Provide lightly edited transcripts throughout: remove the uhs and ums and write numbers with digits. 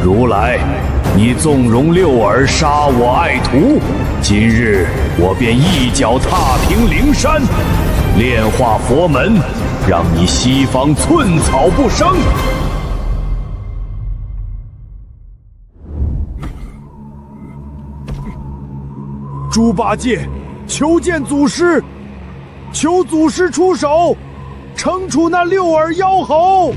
如来，你纵容六耳杀我爱徒，今日我便一脚踏平灵山，炼化佛门，让你西方寸草不生。猪八戒，求见祖师，求祖师出手，惩处那六耳妖猴。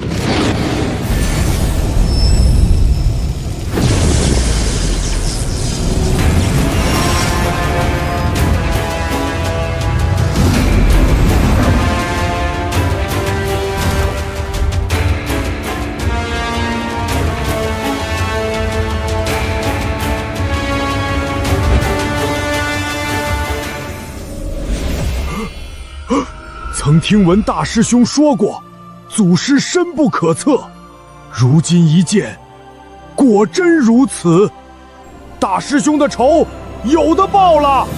曾听闻大师兄说过，祖师深不可测。如今一见，果真如此。大师兄的仇有的报了。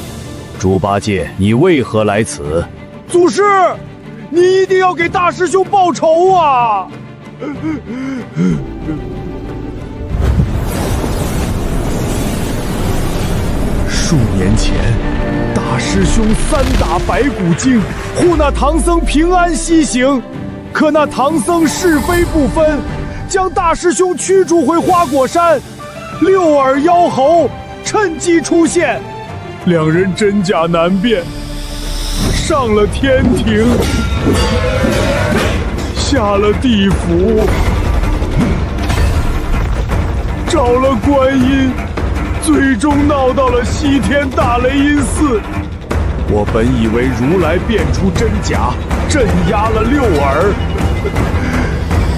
猪八戒，你为何来此？祖师，你一定要给大师兄报仇啊！数年前，大师兄3打白骨精，护那唐僧平安西行。可那唐僧是非不分，将大师兄驱逐回花果山。六耳妖猴趁机出现，两人真假难辨，上了天庭，下了地府，找了观音，最终闹到了西天大雷音寺。我本以为如来辨出真假，镇压了六耳，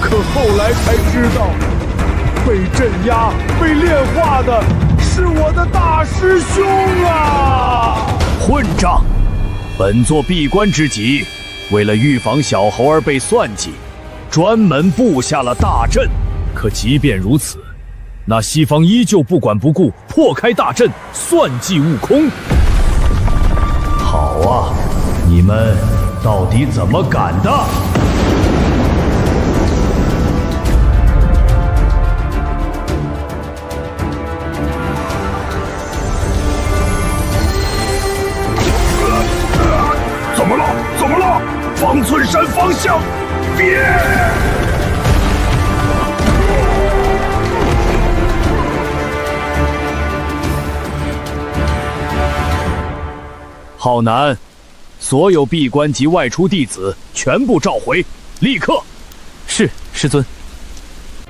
可后来才知道，被镇压、被炼化的是我的大师兄啊！混账！本座闭关之际，为了预防小猴儿被算计，专门布下了大阵。可即便如此，那西方依旧不管不顾，破开大阵，算计悟空。好啊，你们到底怎么敢的？怎么了？怎么了？方寸山方向，别！浩南，所有闭关及外出弟子全部召回，立刻！是，师尊。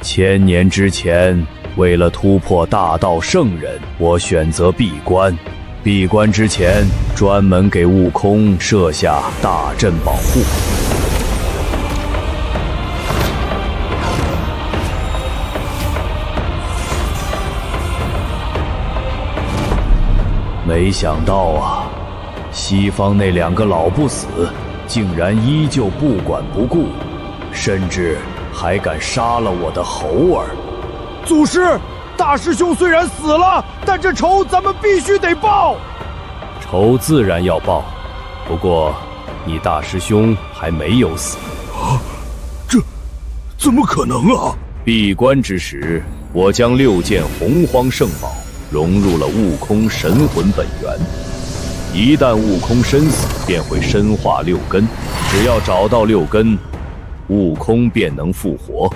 千年之前，为了突破大道圣人，我选择闭关。闭关之前，专门给悟空设下大阵保护。没想到啊，西方那2个老不死，竟然依旧不管不顾，甚至还敢杀了我的猴儿。祖师，大师兄虽然死了，但这仇咱们必须得报。仇自然要报，不过你大师兄还没有死。啊，这怎么可能啊！闭关之时，我将6件洪荒圣宝融入了悟空神魂本源。一旦悟空身死，便会身化6根，只要找到6根，悟空便能复活。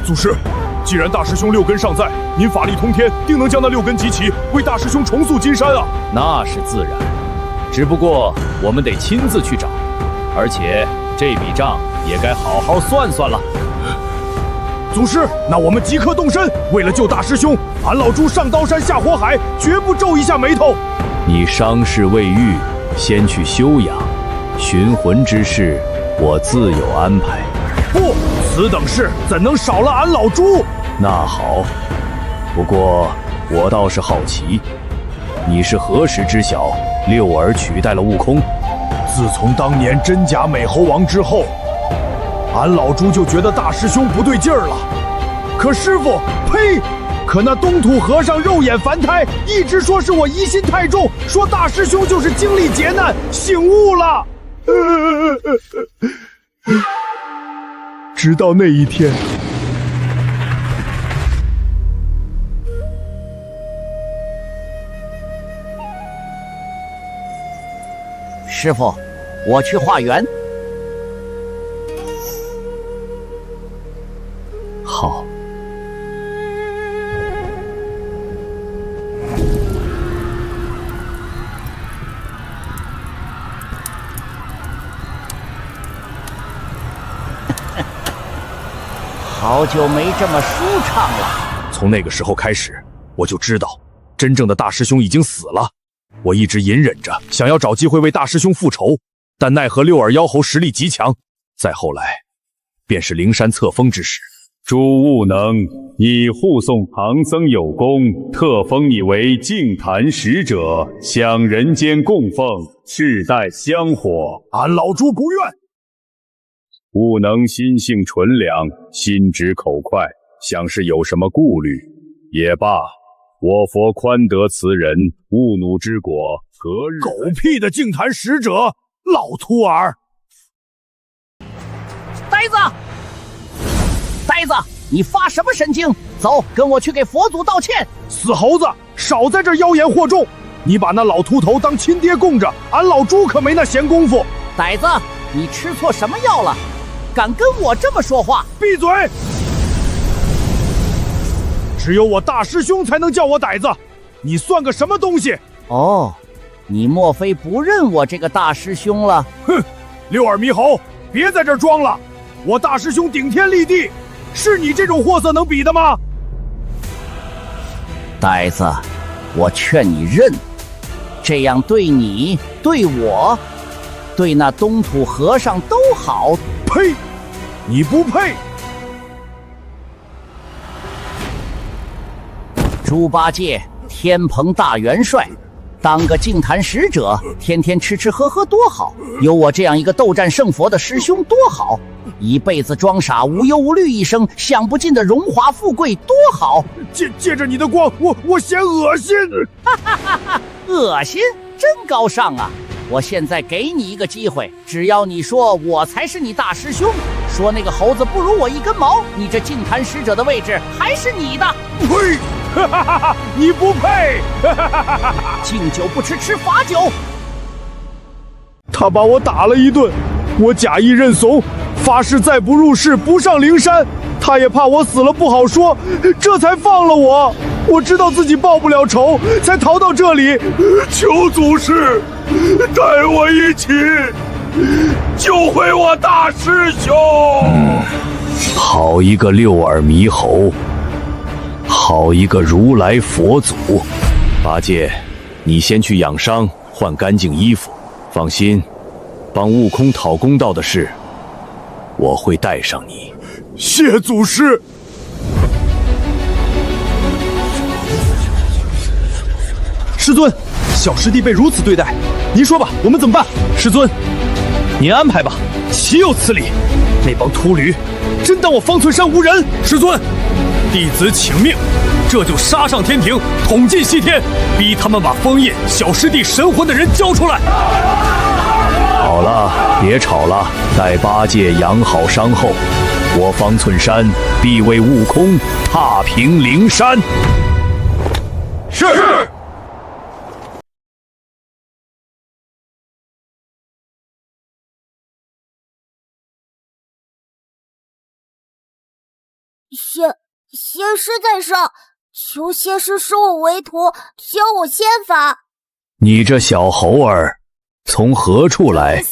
祖师，既然大师兄6根尚在，您法力通天，定能将那6根集齐，为大师兄重塑金山啊！那是自然，只不过我们得亲自去找，而且这笔账也该好好算算了。祖师，那我们即刻动身，为了救大师兄，俺老猪上刀山下火海，绝不皱一下眉头。你伤势未愈，先去休养，寻魂之事我自有安排。不，此等事怎能少了俺老猪？那好，不过我倒是好奇，你是何时知晓六耳取代了悟空？自从当年真假美猴王之后，俺老猪就觉得大师兄不对劲儿了。可师傅，呸！可那东土和尚肉眼凡胎，一直说是我疑心太重，说大师兄就是经历劫难，醒悟了。直到那一天，师傅，我去化缘。好。好久没这么舒畅了。从那个时候开始，我就知道，真正的大师兄已经死了。我一直隐忍着，想要找机会为大师兄复仇，但奈何六耳妖猴实力极强。再后来，便是灵山册封之时。朱悟能，你护送唐僧有功，特封你为净坛使者，享人间供奉，世代香火。俺老猪不愿。悟能心性纯良，心直口快，像是有什么顾虑。也罢，我佛宽得此人，勿怒之果，何日？狗屁的净坛使者，老秃儿！呆子，呆子，你发什么神经？走，跟我去给佛祖道歉！死猴子，少在这妖言惑众！你把那老秃头当亲爹供着，俺老猪可没那闲工夫。呆子，你吃错什么药了？敢跟我这么说话？闭嘴！只有我大师兄才能叫我呆子，你算个什么东西？哦，你莫非不认我这个大师兄了？哼，六耳猕猴，别在这儿装了！我大师兄顶天立地，是你这种货色能比的吗？呆子，我劝你认，这样对你、对我、对那东土和尚都好。呸！你不配！猪八戒，天蓬大元帅，当个净坛使者，天天吃吃喝喝多好，有我这样一个斗战胜佛的师兄多好，一辈子装傻无忧无虑一生，享不尽的荣华富贵多好。借着你的光，我嫌恶心。恶心，真高尚啊！我现在给你一个机会，只要你说我才是你大师兄，说那个猴子不如我一根毛，你这净坛使者的位置还是你的。呸！你不配！敬酒不吃吃罚酒。他把我打了一顿，我假意认怂，发誓再不入世不上灵山。他也怕我死了不好说，这才放了我。我知道自己报不了仇，才逃到这里。求祖师带我一起救回我大师兄。好一个六耳猕猴，好一个如来佛祖。八戒，你先去养伤，换干净衣服。放心，帮悟空讨公道的事，我会带上你。谢祖师。师尊，小师弟被如此对待，您说吧，我们怎么办？师尊，您安排吧，岂有此理！那帮秃驴，真当我方寸山无人？师尊，弟子请命，这就杀上天庭，统尽西天，逼他们把封印小师弟神魂的人交出来。好了，别吵了，待八戒养好伤后，我方寸山必为悟空踏平灵山。是。仙师在上，求仙师收我为徒，教我仙法。你这小猴儿，从何处来？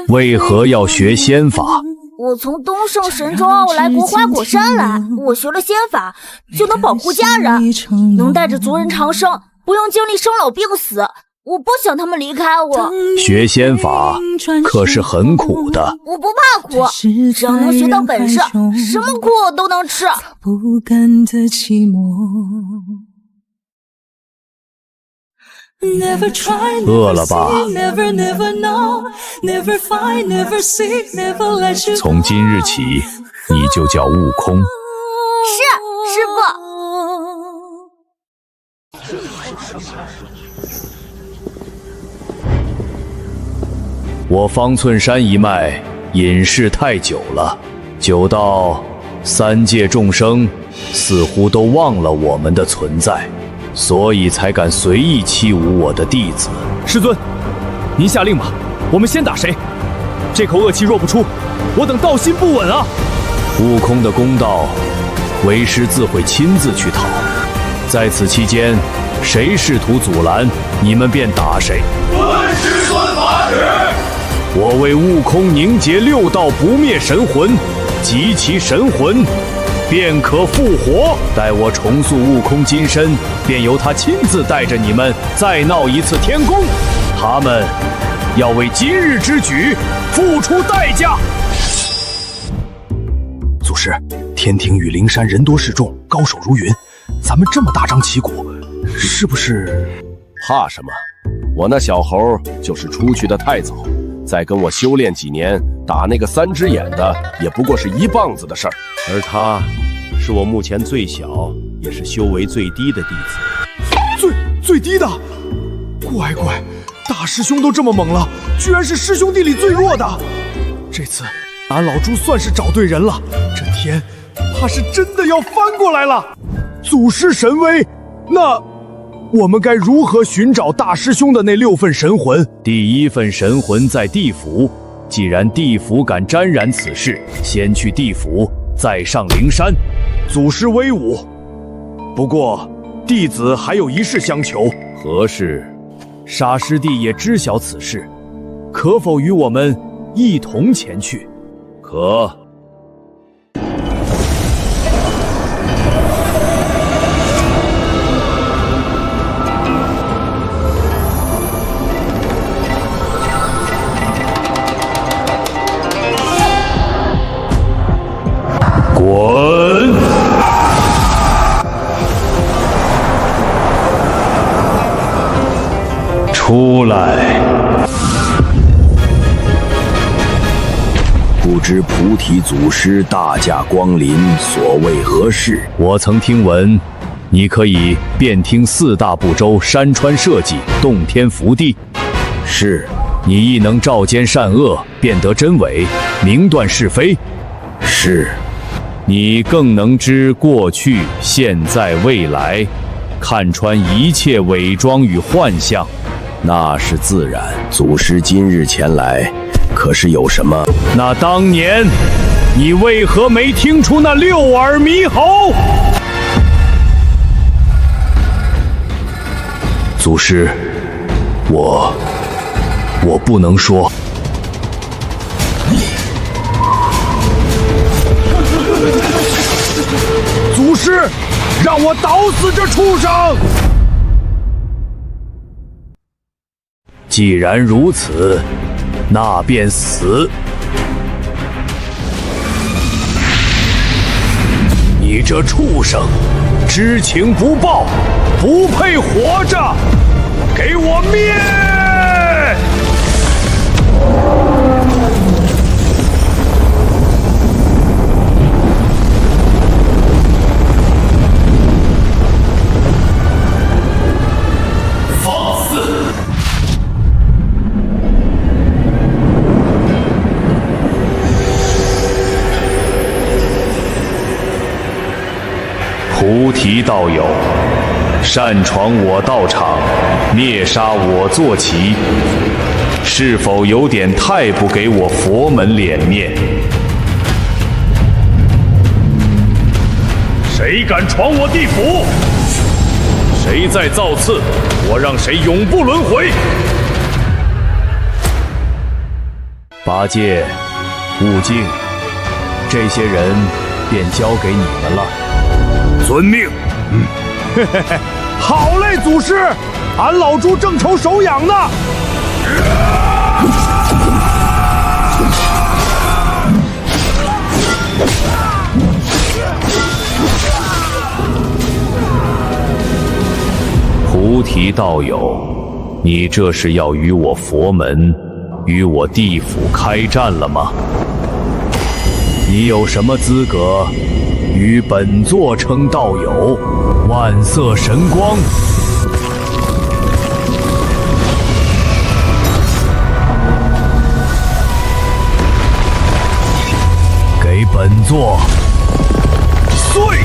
为何要学仙法？我从东胜神州傲来国花果山来，我学了仙法，就能保护家人，能带着族人长生，不用经历生老病死。我不想他们离开我。学仙法可是很苦的。我不怕苦，只要能学到本事，什么苦我都能吃。不甘的寂寞。饿了吧？从今日起，你就叫悟空。是，师父。我方寸山一脉隐世太久了，久到三界众生似乎都忘了我们的存在，所以才敢随意欺侮我的弟子。师尊，您下令吧，我们先打谁？这口恶气若不出，我等道心不稳啊！悟空的公道，为师自会亲自去讨。在此期间，谁试图阻拦，你们便打谁。遵师尊法旨。我为悟空凝结6道不灭神魂，集其神魂，便可复活。待我重塑悟空金身，便由他亲自带着你们再闹一次天宫。他们要为今日之举付出代价。祖师，天庭与灵山人多势众，高手如云，咱们这么大张旗鼓，是不是？怕什么？我那小猴就是出去的太早，再跟我修炼几年，打那个3只眼的也不过是1棒子的事儿。而他，是我目前最小，也是修为最低的弟子。最低的？乖，大师兄都这么猛了，居然是师兄弟里最弱的。这次俺老猪算是找对人了，这天怕是真的要翻过来了。祖师神威，那我们该如何寻找大师兄的那6份神魂？第1份神魂在地府，既然地府敢沾染此事，先去地府，再上灵山。祖师威武，不过弟子还有一事相求。何事？沙师弟也知晓此事，可否与我们一同前去？可。滚！出来！不知菩提祖师大驾光临，所谓何事？我曾听闻，你可以遍听4大部洲山川社稷，洞天福地。是。你亦能照奸善恶，辨得真伪，明断是非。是。你更能知过去、现在、未来，看穿一切伪装与幻象。那是自然。祖师今日前来，可是有什么？那当年，你为何没听出那6耳猕猴？祖师，我不能说。祖师，让我捣死这畜生！既然如此，那便死。你这畜生，知情不报，不配活着！给我灭！菩提道友，擅闯我道场，灭杀我坐骑，是否有点太不给我佛门脸面？谁敢闯我地府？谁再造次，我让谁永不轮回！八戒、悟净，这些人便交给你们了。遵命。好嘞，祖师，俺老猪正愁手痒呢。菩提道友，你这是要与我佛门、与我地府开战了吗？你有什么资格与本座称道友？万色神光，给本座碎！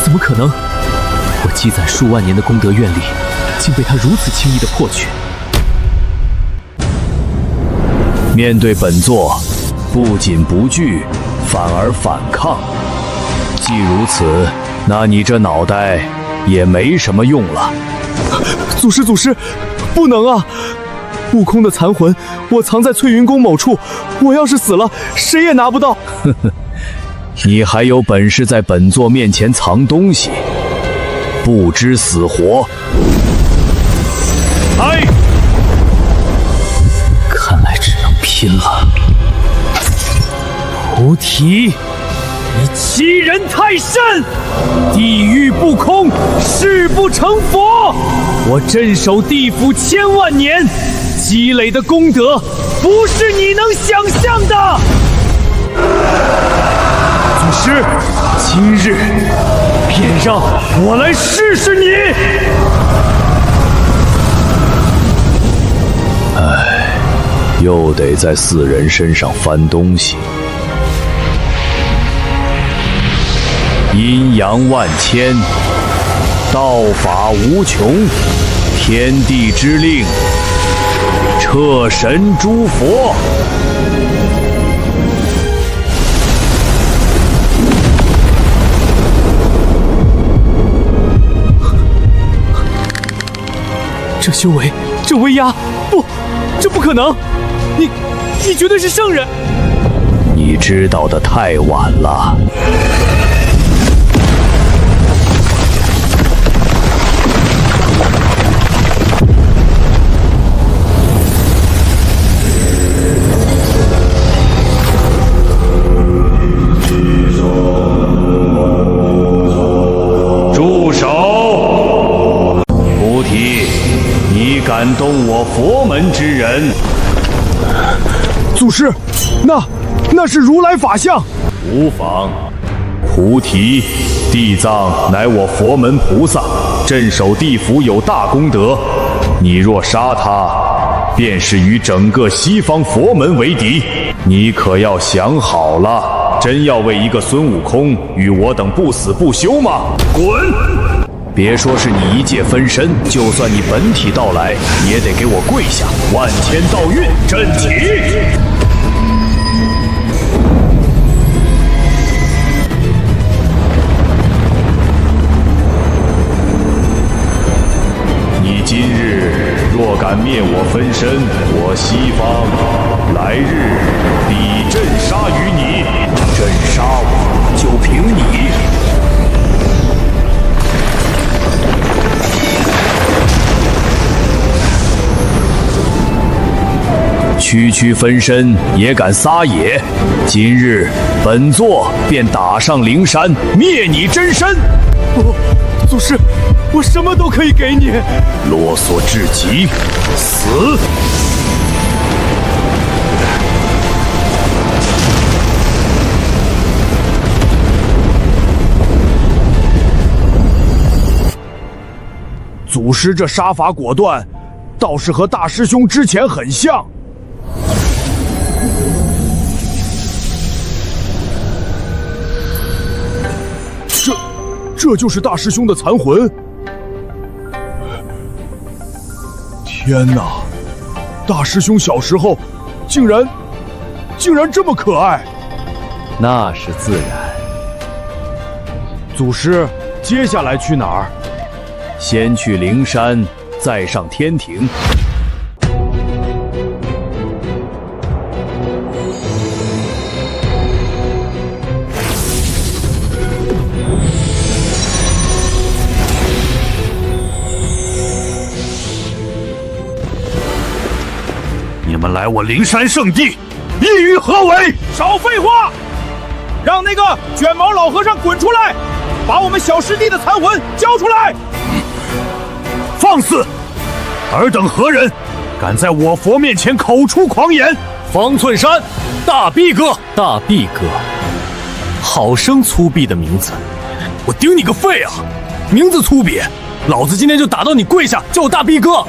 怎么可能？积攒数万年的功德愿力，竟被他如此轻易的破去。面对本座，不仅不惧，反而反抗。既如此，那你这脑袋也没什么用了。祖师，不能啊！悟空的残魂，我藏在翠云宫某处，我要是死了，谁也拿不到。呵呵，你还有本事在本座面前藏东西，不知死活！哎，看来只能拼了。菩提，你欺人太甚！地狱不空，誓不成佛。我镇守地府1000万年，积累的功德不是你能想象的。祖师，今日便让我来试试你。又得在4人身上翻东西。阴阳万千，道法无穷，天地之令，彻神诸佛。这修为，这威压，不，这不可能！你绝对是圣人！你知道的太晚了。住手！菩提，你敢动我佛门之人？祖师，那是如来法相。无妨。菩提，地藏乃我佛门菩萨，镇守地府有大功德。你若杀他，便是与整个西方佛门为敌。你可要想好了，真要为一个孙悟空与我等不死不休吗？滚！别说是你一介分身，就算你本体到来，也得给我跪下！万千道运，阵起！你今日若敢灭我分身，我西方来日必镇杀于你！镇杀我，就凭你！区分身也敢撒野，今日本座便打上灵山，灭你真身！祖师，我什么都可以给你。啰嗦至极，死！祖师这杀法果断，倒是和大师兄之前很像。这就是大师兄的残魂！天哪，大师兄小时候竟然这么可爱！那是自然。祖师，接下来去哪儿？先去灵山，再上天庭。你们来我灵山圣地，意欲何为？少废话！让那个卷毛老和尚滚出来，把我们小师弟的残魂交出来！放肆！尔等何人，敢在我佛面前口出狂言？方寸山，大逼哥！大逼哥，好生粗鄙的名字，我顶你个肺啊！名字粗鄙，老子今天就打到你跪下，叫我大逼哥！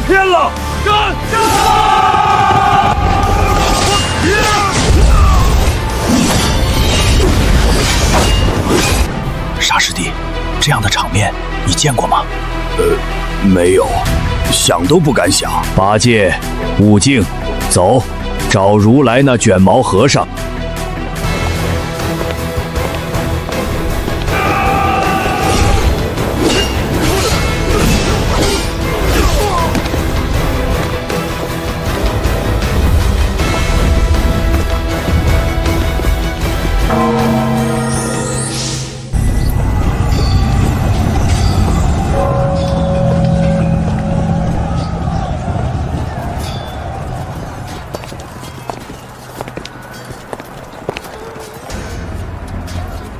偏了！干！沙师弟，这样的场面你见过吗？没有，想都不敢想。八戒、悟净，走，找如来那卷毛和尚。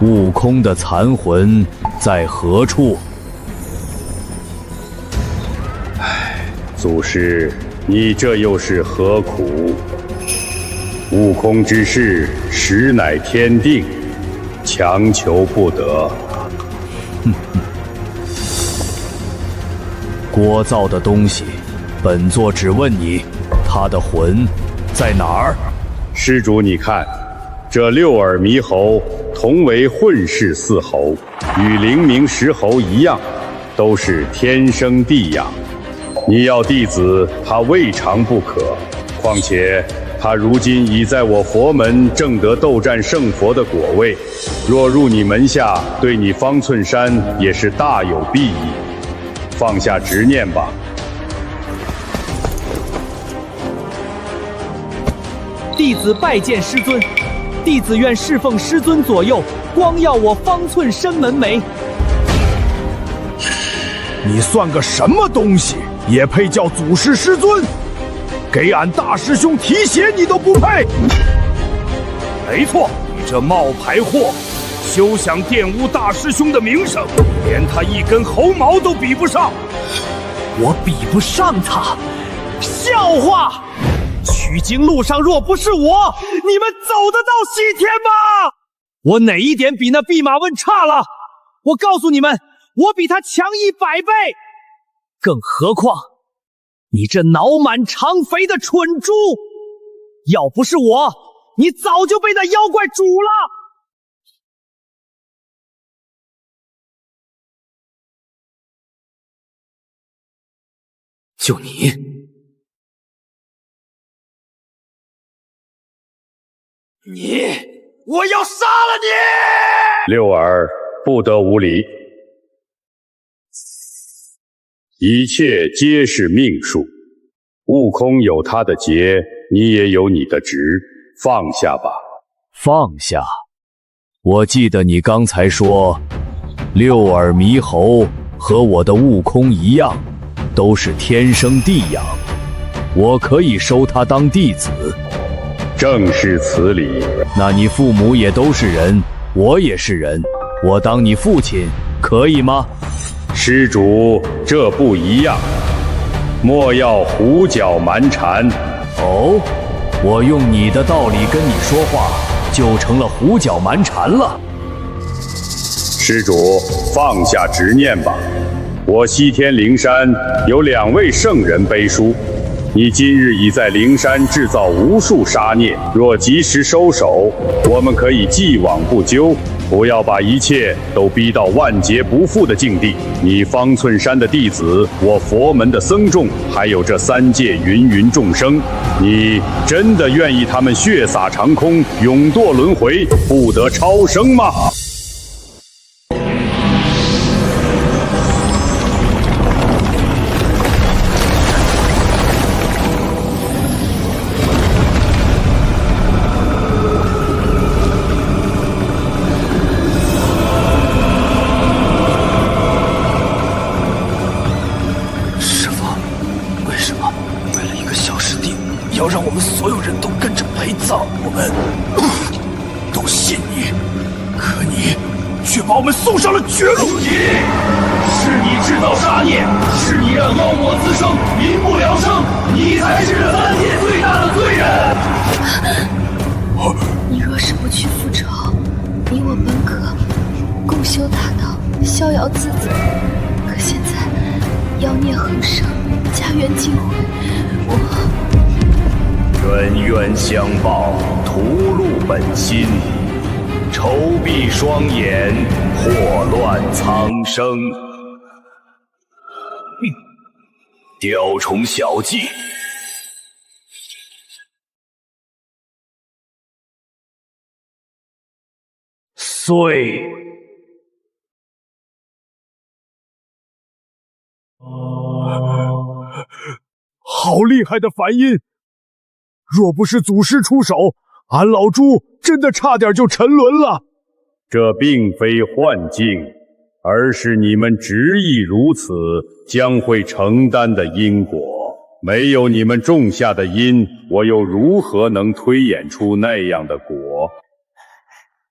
悟空的残魂在何处？祖师，你这又是何苦？悟空之事，实乃天定，强求不得。聒噪的东西，本座只问你，他的魂在哪儿？施主，你看，这六耳猕猴同为混世四猴，与灵明石猴一样，都是天生地养。你要弟子，他未尝不可。况且他如今已在我佛门正得斗战胜佛的果位，若入你门下，对你方寸山也是大有裨益。放下执念吧。弟子拜见师尊。弟子愿侍奉师尊左右，光耀我方寸山门楣。你算个什么东西，也配叫祖师师尊？给俺大师兄提鞋你都不配！没错，你这冒牌货，休想玷污大师兄的名声，连他一根猴毛都比不上。我比不上他？笑话！取经路上若不是我，你们走得到西天吗？我哪一点比那弼马温差了？我告诉你们，我比他强100倍。更何况，你这脑满肠肥的蠢猪，要不是我，你早就被那妖怪煮了。就你，我要杀了你！六耳，不得无礼。一切皆是命数，悟空有他的劫，你也有你的职，放下吧。放下？我记得你刚才说，六耳猕猴和我的悟空一样，都是天生地养，我可以收他当弟子。正是此理。那你父母也都是人，我也是人，我当你父亲可以吗？施主，这不一样，莫要胡搅蛮缠。哦，我用你的道理跟你说话，就成了胡搅蛮缠了。施主，放下执念吧。我西天灵山有2位圣人背书，你今日已在灵山制造无数杀孽，若及时收手，我们可以既往不咎，不要把一切都逼到万劫不复的境地。你方寸山的弟子，我佛门的僧众，还有这3界芸芸众生，你真的愿意他们血洒长空，永堕轮回，不得超生吗？要让我们所有人都跟着陪葬，我们都信你，可你却把我们送上了绝路。是你制造杀孽，是你让妖魔滋生，民不聊生，你才是这3界最大的罪人。你若是不去复仇，你我本可共修大道，逍遥自在。可现在，妖孽横生，家园尽毁，冤冤相报，屠戮本心，仇闭双眼，祸乱苍生。雕虫小技。碎！好厉害的反音！若不是祖师出手，俺老朱真的差点就沉沦了。这并非幻境，而是你们执意如此，将会承担的因果。没有你们种下的因，我又如何能推演出那样的果？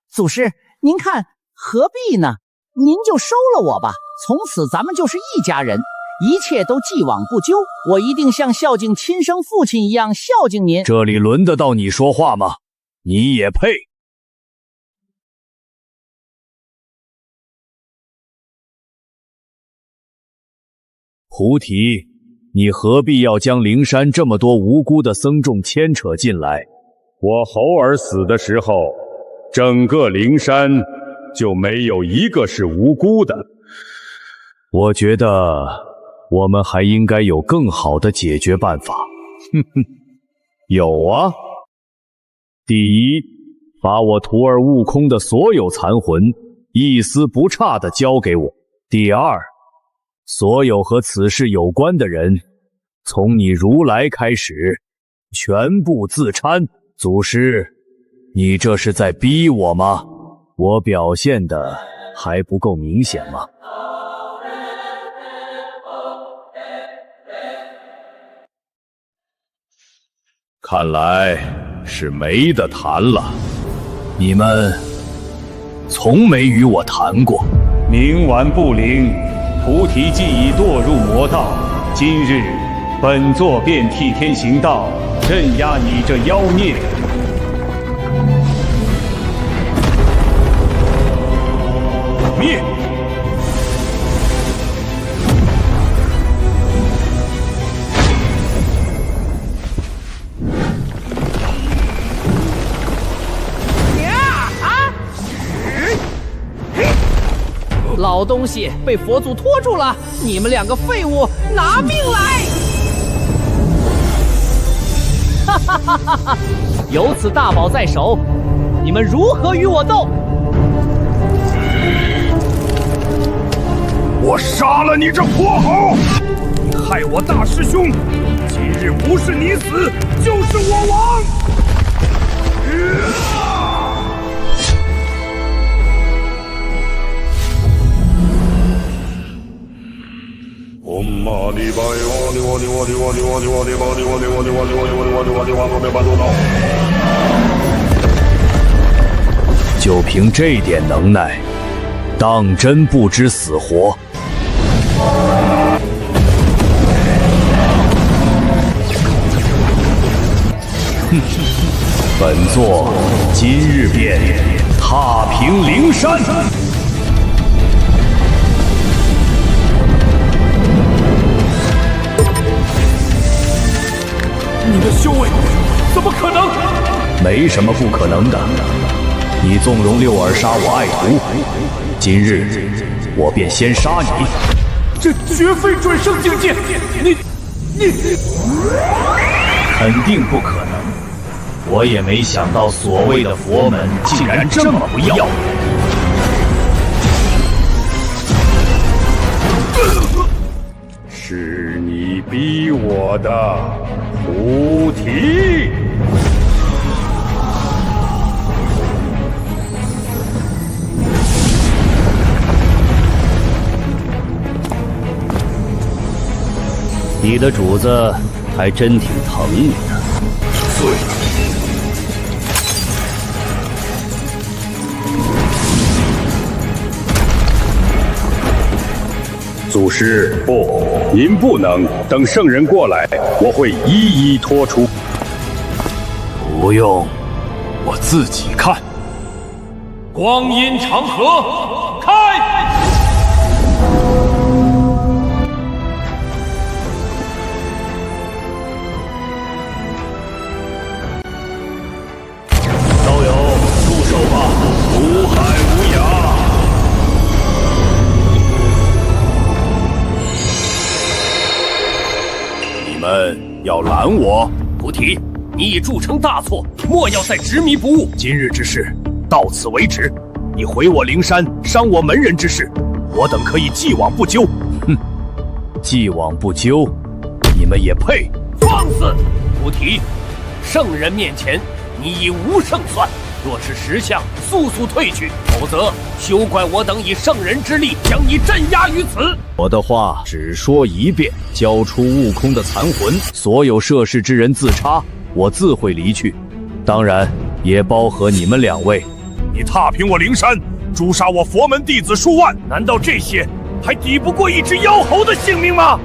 祖师，您看何必呢？您就收了我吧，从此咱们就是一家人，一切都既往不咎。我一定像孝敬亲生父亲一样孝敬您。这里轮得到你说话吗？你也配？菩提，你何必要将灵山这么多无辜的僧众牵扯进来？我猴儿死的时候，整个灵山就没有一个是无辜的。我觉得我们还应该有更好的解决办法。哼哼，有啊。第一，把我徒儿悟空的所有残魂一丝不差地交给我。第二，所有和此事有关的人，从你如来开始，全部自参。祖师，你这是在逼我吗？我表现的还不够明显吗？看来是没得谈了。你们从没与我谈过。冥顽不灵，菩提既已堕入魔道，今日本座便替天行道，镇压你这妖孽。灭！老东西被佛祖拖住了，你们两个废物，拿命来！哈哈哈哈哈！有此大宝在手，你们如何与我斗？我杀了你这泼猴！你害我大师兄，今日不是你死，就是我亡！就凭这点能耐，当真不知死活？哼！本座今日便踏平灵山！你的修为怎么可能？没什么不可能的。你纵容六耳杀我爱徒，今日我便先杀你。这绝非转生境界！你肯定不可能。我也没想到所谓的佛门竟然这么不要脸。是你逼我的，菩提！你的主子还真挺疼你的。对。祖师，不，您不能等圣人过来，我会一一拖出。不用，我自己看。光阴长河，开！要拦我？菩提，你已铸成大错，莫要再执迷不悟。今日之事到此为止。你毁我灵山，伤我门人之事，我等可以既往不咎。哼，既往不咎，你们也配？放肆！菩提，圣人面前你已无胜算。若是识相，速速退去，否则休怪我等以圣人之力将你镇压于此。我的话只说一遍，交出悟空的残魂，所有涉事之人自插，我自会离去。当然，也包括你们两位。你踏平我灵山，诛杀我佛门弟子数万，难道这些还抵不过一只妖猴的性命吗？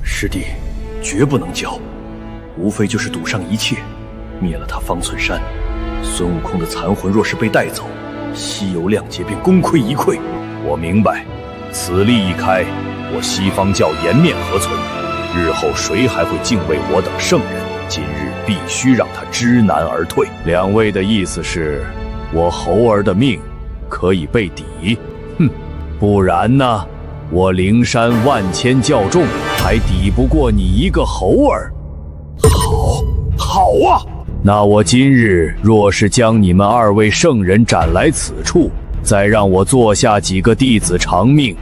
师弟，绝不能交，无非就是赌上一切，灭了他方寸山。孙悟空的残魂若是被带走，西游亮节便功亏一篑。我明白，此例一开，我西方教颜面何存？日后谁还会敬畏我等圣人？今日必须让他知难而退。两位的意思是，我猴儿的命可以被抵？哼，不然呢？我灵山万千教众，还抵不过你一个猴儿？好啊！那我今日若是将你们二位圣人斩来此处，再让我做下几个弟子偿命，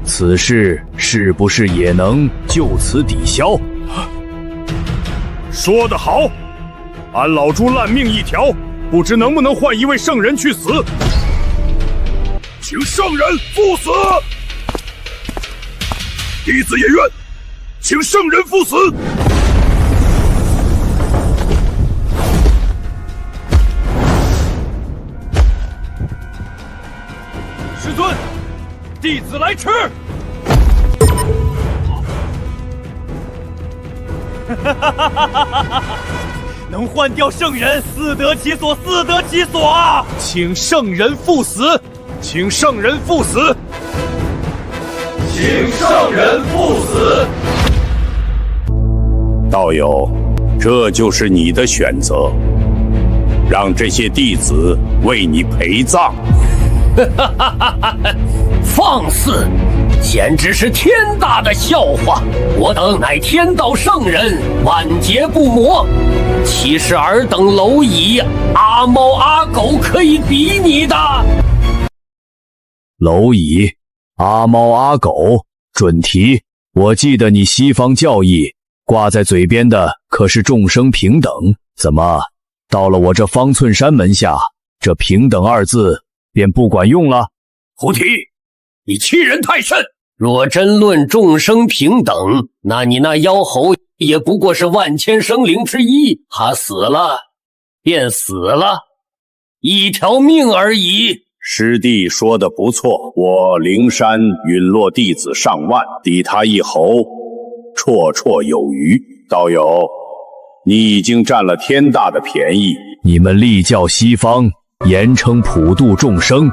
此事是不是也能就此抵消？说得好，俺老猪烂命一条，不知能不能换一位圣人去死？请圣人赴死！弟子也愿，请圣人赴死！师尊，弟子来迟。能换掉圣人，自得其所，自得其所啊！请圣人赴死！请圣人赴死！请圣人赴死！道友，这就是你的选择，让这些弟子为你陪葬。放肆！简直是天大的笑话！我等乃天道圣人，万劫不磨，岂是尔等蝼蚁、阿猫阿狗可以比拟的？蝼蚁、阿猫阿狗，准提。我记得你西方教义挂在嘴边的可是众生平等，怎么到了我这方寸山门下，这平等二字便不管用了？菩提，你欺人太甚！若真论众生平等，那你那妖猴也不过是万千生灵之一，他死了便死了，一条命而已。师弟说的不错，我灵山陨落弟子上万，抵他一猴，绰绰有余。道友，你已经占了天大的便宜。你们立教西方，言称普度众生，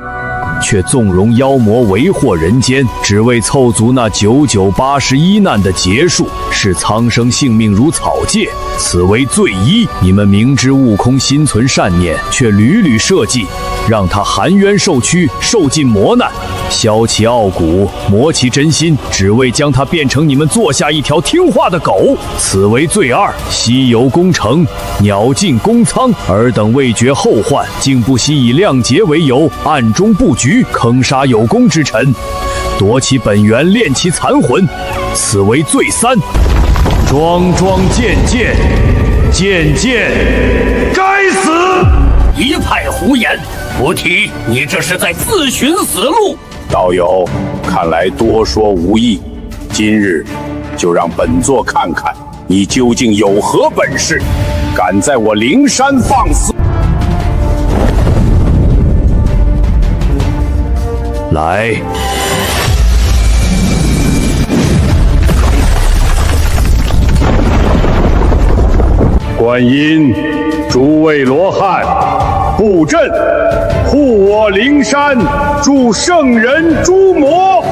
却纵容妖魔为祸人间，只为凑足那9981难的劫数，视苍生性命如草芥，此为罪一。你们明知悟空心存善念，却屡屡设计，让他含冤受屈，受尽磨难，削其傲骨，磨其真心，只为将他变成你们做下一条听话的狗，此为罪二。西游攻城，鸟尽弓仓，尔等未绝后患，竟不惜以亮节为由，暗中布局，坑杀有功之臣，夺其本源，炼其残魂，此为罪三。桩桩件件，件件该死！一派胡言！菩提，你这是在自寻死路。道友，看来多说无益，今日就让本座看看你究竟有何本事，敢在我灵山放肆！来！观音，诸位罗汉，布阵，护我灵山，助圣人诛魔。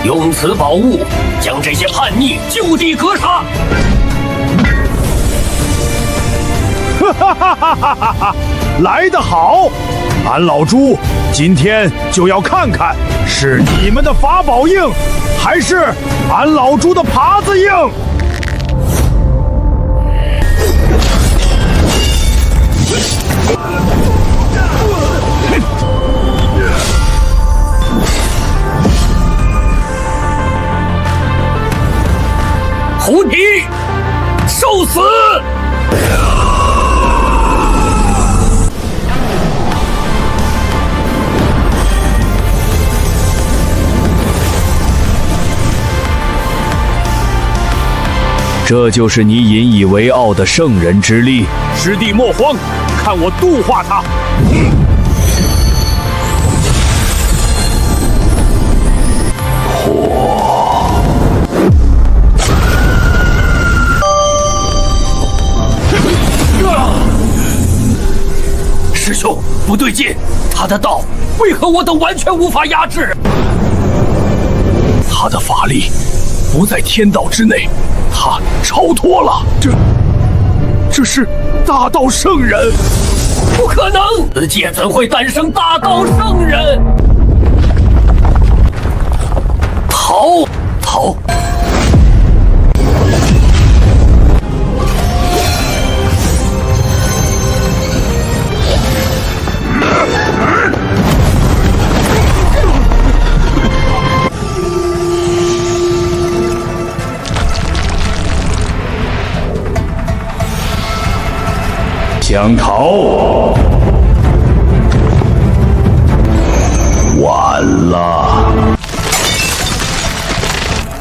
用此宝物，将这些叛逆就地格杀！哈哈哈哈哈哈！来得好！俺老朱今天就要看看，是你们的法宝硬，还是俺老朱的耙子硬。胡提，受死！这就是你引以为傲的圣人之力。师弟莫慌，看我度化他。师兄，不对劲，他的道为何我等完全无法压制？他的法力不在天道之内，他超脱了。这是大道圣人？不可能！此界怎会诞生大道圣人？逃！想逃？晚了。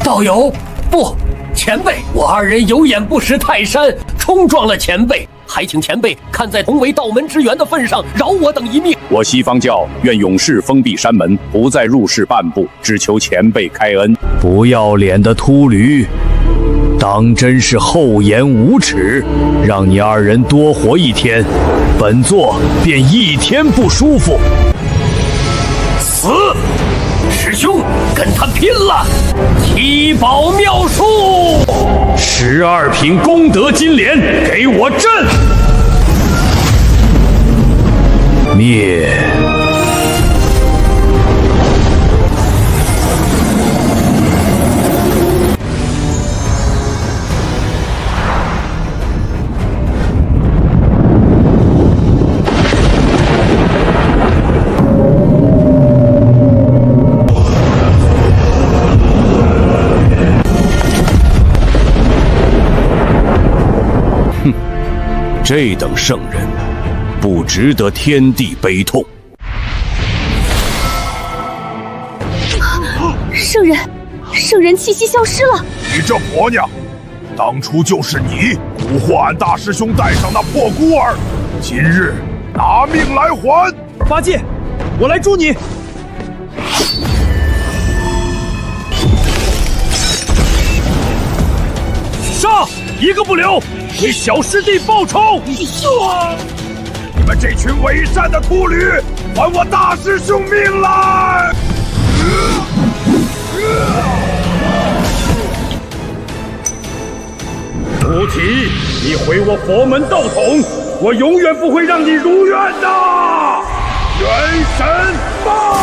道友，不，前辈，我二人有眼不识泰山，冲撞了前辈，还请前辈看在同为道门之缘的份上，饶我等一命。我西方教愿永世封闭山门，不再入世半步，只求前辈开恩。不要脸的秃驴，当真是厚颜无耻！让你二人多活一天，本座便一天不舒服。死！师兄，跟他拼了！七宝妙术，12品功德金莲，给我震！灭！这等圣人，不值得天地悲痛。圣人气息消失了。你这婆娘，当初就是你蛊惑俺大师兄带上那破孤儿，今日拿命来还！八戒，我来助你。杀！一个不留！为小师弟报仇！你们这群伪善的秃驴，还我大师兄命来！菩提，你毁我佛门道统，我永远不会让你如愿的！元神报！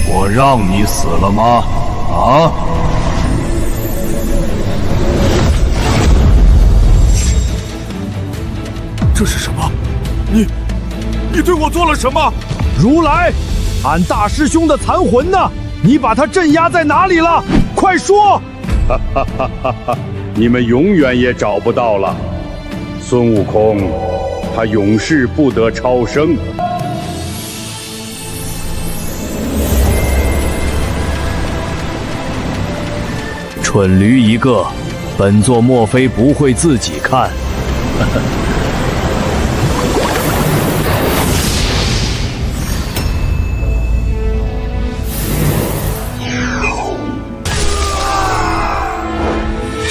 我让你死了吗？啊！这是什么？你对我做了什么？如来，俺大师兄的残魂呢？你把他镇压在哪里了？快说！哈哈哈哈哈！你们永远也找不到了。孙悟空，他永世不得超生。蠢驴一个，本座莫非不会自己看？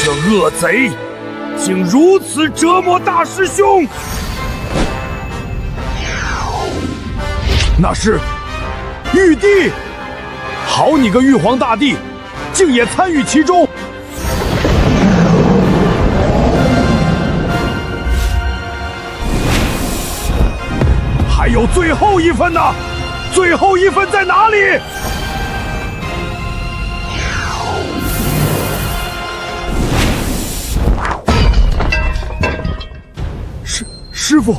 这恶贼竟如此折磨大师兄！那是玉帝，好你个玉皇大帝，竟也参与其中！还有最后一份呢？最后一份在哪里？师傅，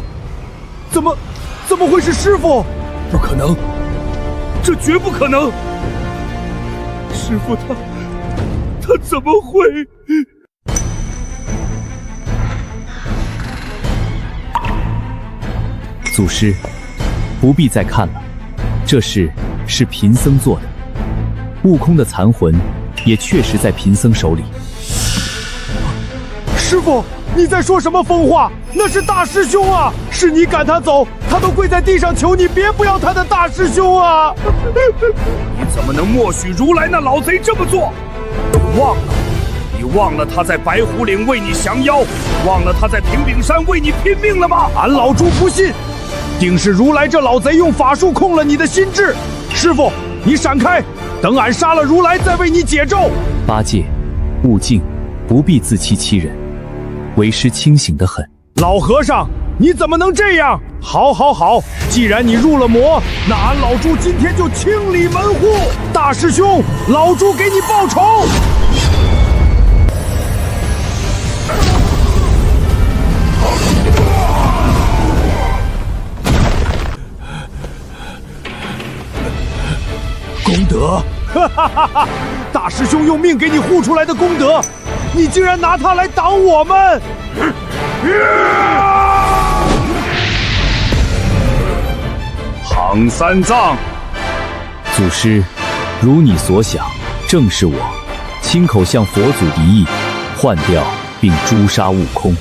怎么会是师傅？不可能，这绝不可能！师傅他怎么会？祖师，不必再看了，这事是贫僧做的。悟空的残魂也确实在贫僧手里。师傅，你在说什么疯话？那是大师兄啊！是你赶他走，他都跪在地上求你别不要他的大师兄啊！你怎么能默许如来那老贼这么做？你忘了他在白虎岭为你降妖，忘了他在平顶山为你拼命了吗？俺老猪不信，定是如来这老贼用法术控了你的心智。师傅，你闪开，等俺杀了如来再为你解咒。八戒、悟净，不必自欺欺人，为师清醒得很。老和尚，你怎么能这样？好，既然你入了魔，那俺老猪今天就清理门户。大师兄，老猪给你报仇。功德，大师兄用命给你护出来的功德，你竟然拿它来挡我们！唐三藏，祖师，如你所想，正是我亲口向佛祖敌意，换掉并诛杀悟空。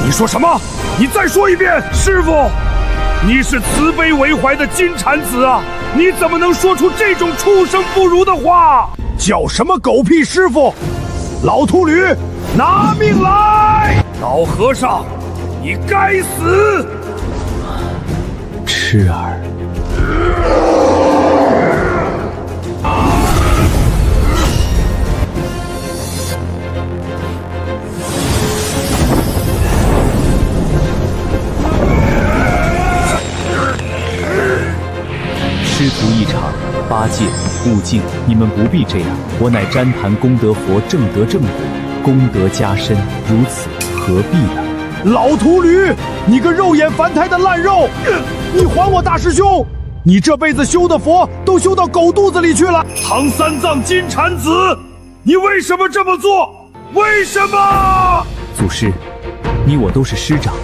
你说什么？你再说一遍！师傅，你是慈悲为怀的金蝉子啊！你怎么能说出这种畜生不如的话？叫什么狗屁师傅！老秃驴，拿命来！老和尚，你该死！痴儿。师徒一场，八戒、悟净，你们不必这样。我乃旃檀功德佛，正得正果，功德加深，如此何必呢？老秃驴，你个肉眼凡胎的烂肉！你还我大师兄！你这辈子修的佛都修到狗肚子里去了！唐三藏金蝉子，你为什么这么做？为什么？祖师，你我都是师长，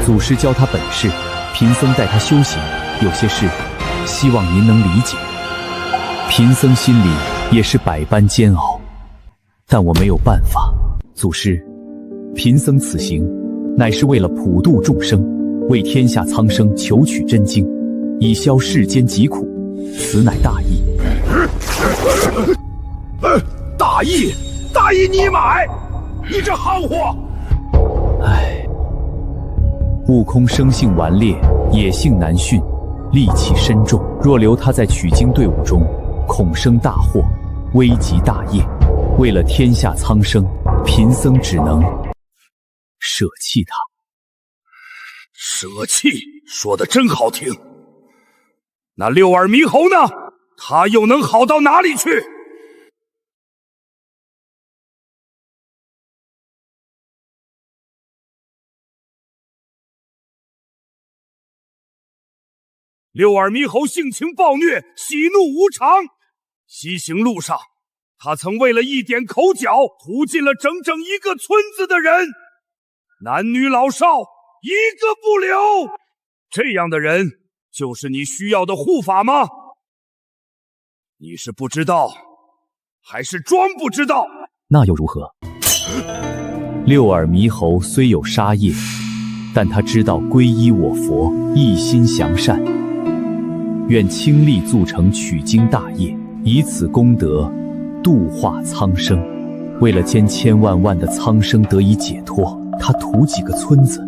祖师教他本事，贫僧带他修行，有些事希望您能理解。贫僧心里也是百般煎熬，但我没有办法。祖师，贫僧此行乃是为了普度众生，为天下苍生求取真经，以消世间疾苦，此乃大义。大义你买！你这憨货！唉，悟空生性顽劣，野性难驯，戾气深重，若留他在取经队伍中，恐生大祸，危及大业。为了天下苍生，贫僧只能舍弃他。舍弃，说得真好听。那六耳猕猴呢？他又能好到哪里去？六耳猕猴性情暴虐，喜怒无常。西行路上，他曾为了一点口角，屠尽了整整一个村子的人，男女老少一个不留。这样的人就是你需要的护法吗？你是不知道，还是装不知道？那又如何？六耳猕猴虽有杀业，但他知道皈依我佛，一心向善，愿倾力促成取经大业，以此功德度化苍生。为了千万万的苍生得以解脱，他屠几个村子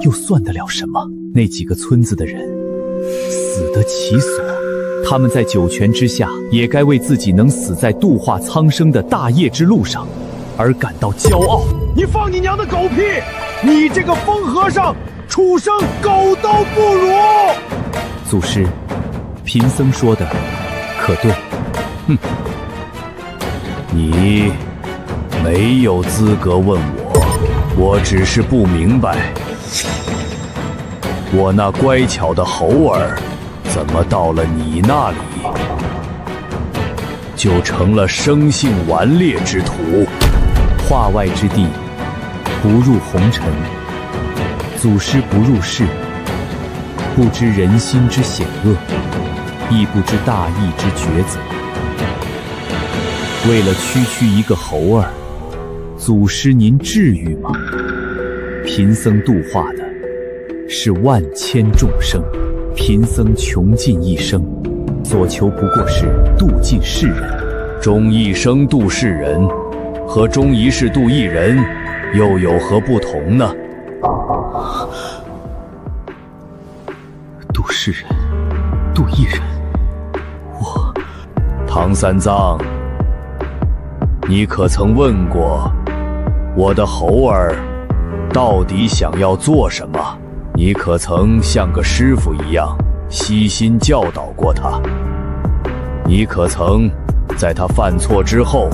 又算得了什么？那几个村子的人死得其所，他们在九泉之下也该为自己能死在度化苍生的大业之路上而感到骄傲。你放你娘的狗屁！你这个疯和尚，畜生，狗都不如！祖师，贫僧说的可对？哼，你没有资格问我只是不明白，我那乖巧的猴儿怎么到了你那里，就成了生性顽劣之徒。化外之地，不入红尘。祖师不入世，不知人心之险恶，亦不知大义之抉择。为了区一个猴儿，祖师您至于吗？贫僧度化的是万千众生，贫僧穷尽一生，所求不过是度尽世人。终一生度世人，和终一世度一人，又有何不同呢？度世人，度一人，我……唐三藏，你可曾问过我的猴儿到底想要做什么？你可曾像个师傅一样悉心教导过他？你可曾在他犯错之后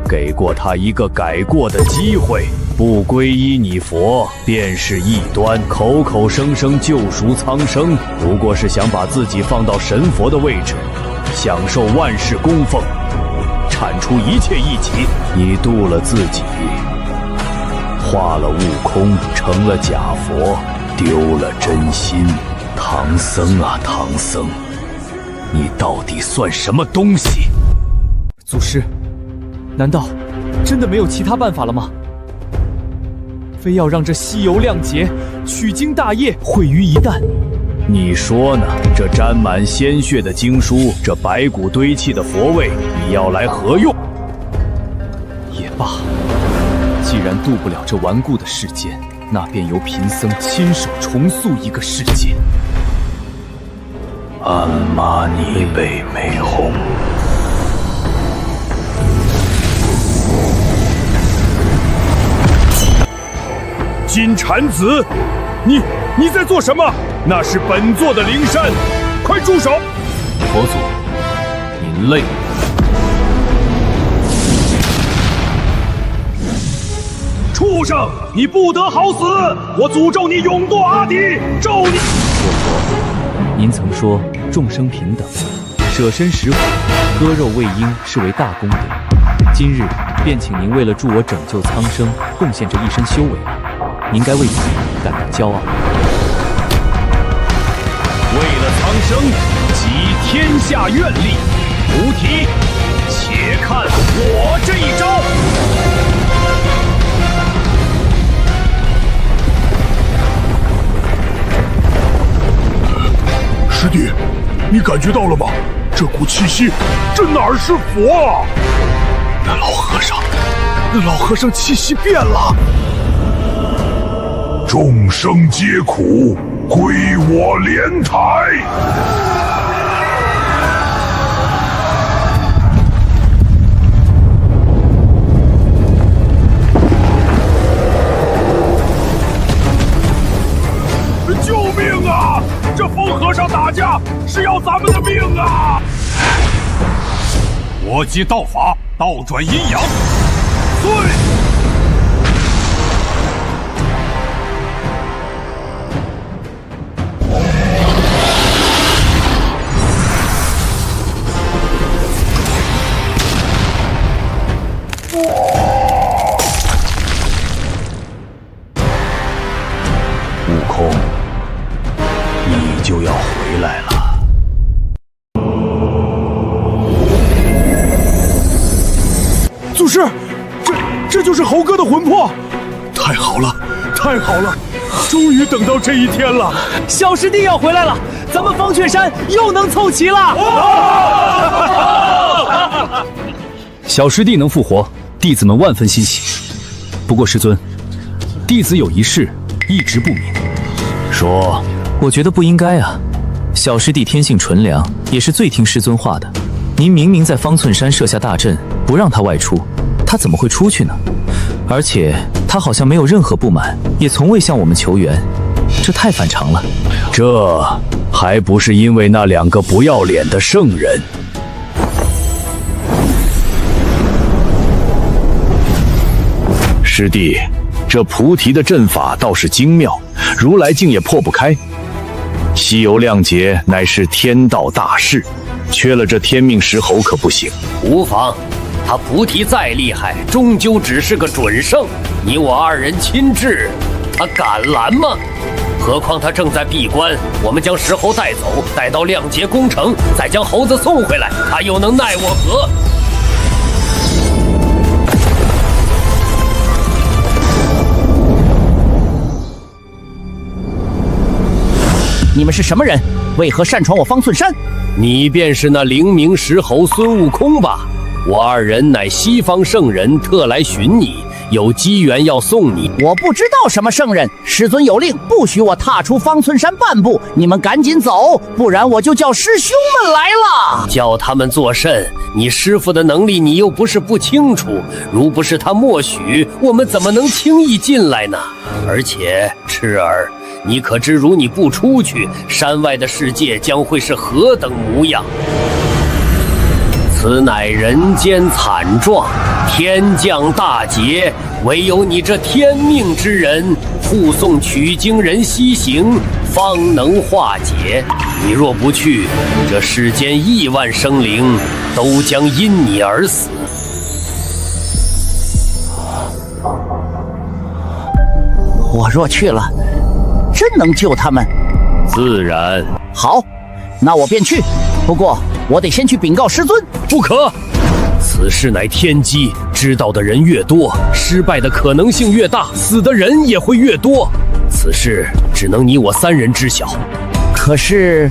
给过他一个改过的机会？不皈依你佛便是异端，口口声声救赎苍生，不过是想把自己放到神佛的位置，享受万世供奉，铲除一切异己。你度了自己，化了悟空，成了假佛，丢了真心。唐僧啊唐僧，你到底算什么东西？祖师，难道真的没有其他办法了吗？非要让这西游亮节、取经大业毁于一旦？你说呢？这沾满鲜血的经书，这白骨堆砌的佛位，你要来何用？也罢，既然渡不了这顽固的世间，那便由贫僧亲手重塑一个世界。鞍马你被美红。金蝉子，你在做什么？那是本座的灵山，快住手！佛祖，您累了。畜生，你不得好死！我诅咒你永堕阿底，咒你！我佛，您曾说众生平等，舍身食虎，割肉喂鹰是为大功德。今日便请您为了助我拯救苍生，贡献这一身修为。您该为此感到骄傲。为了苍生，集天下愿力，菩提，且看我这一招！师弟，你感觉到了吗？这股气息，这哪儿是佛啊？那老和尚气息变了。众生皆苦，归我莲台。救命啊！这疯和尚打架是要咱们的命啊！我接道法，倒转阴阳。对。悟空，你就要回来了。祖师，这就是猴哥的魂魄！太好了，太好了，终于等到这一天了！小师弟要回来了，咱们方雀山又能凑齐了！小师弟能复活，弟子们万分欣喜。不过师尊，弟子有一事一直不明。说，我觉得不应该啊。小师弟天性纯良，也是最听师尊话的。您明明在方寸山设下大阵，不让他外出，他怎么会出去呢？而且他好像没有任何不满，也从未向我们求援。这太反常了。这还不是因为那2个不要脸的圣人。师弟，这菩提的阵法倒是精妙，如来竟也破不开。西游亮节乃是天道大事，缺了这天命石猴可不行。无妨，他菩提再厉害，终究只是个准圣。你我2人亲至，他敢拦吗？何况他正在闭关，我们将石猴带走，带到亮节宫城，再将猴子送回来，他又能奈我何？你们是什么人？为何擅闯我方寸山？你便是那灵明石猴孙悟空吧？我2人乃西方圣人，特来寻你，有机缘要送你。我不知道什么圣人，师尊有令，不许我踏出方寸山半步。你们赶紧走，不然我就叫师兄们来了。叫他们作甚？你师父的能力你又不是不清楚，如不是他默许，我们怎么能轻易进来呢？而且赤儿，你可知，如你不出去，山外的世界将会是何等模样？此乃人间惨状，天降大劫，唯有你这天命之人护送取经人西行，方能化解。你若不去，这世间亿万生灵都将因你而死。我若去了，真能救他们？自然。好，那我便去。不过我得先去禀告师尊。不可，此事乃天机，知道的人越多，失败的可能性越大，死的人也会越多。此事只能你我3人知晓。可是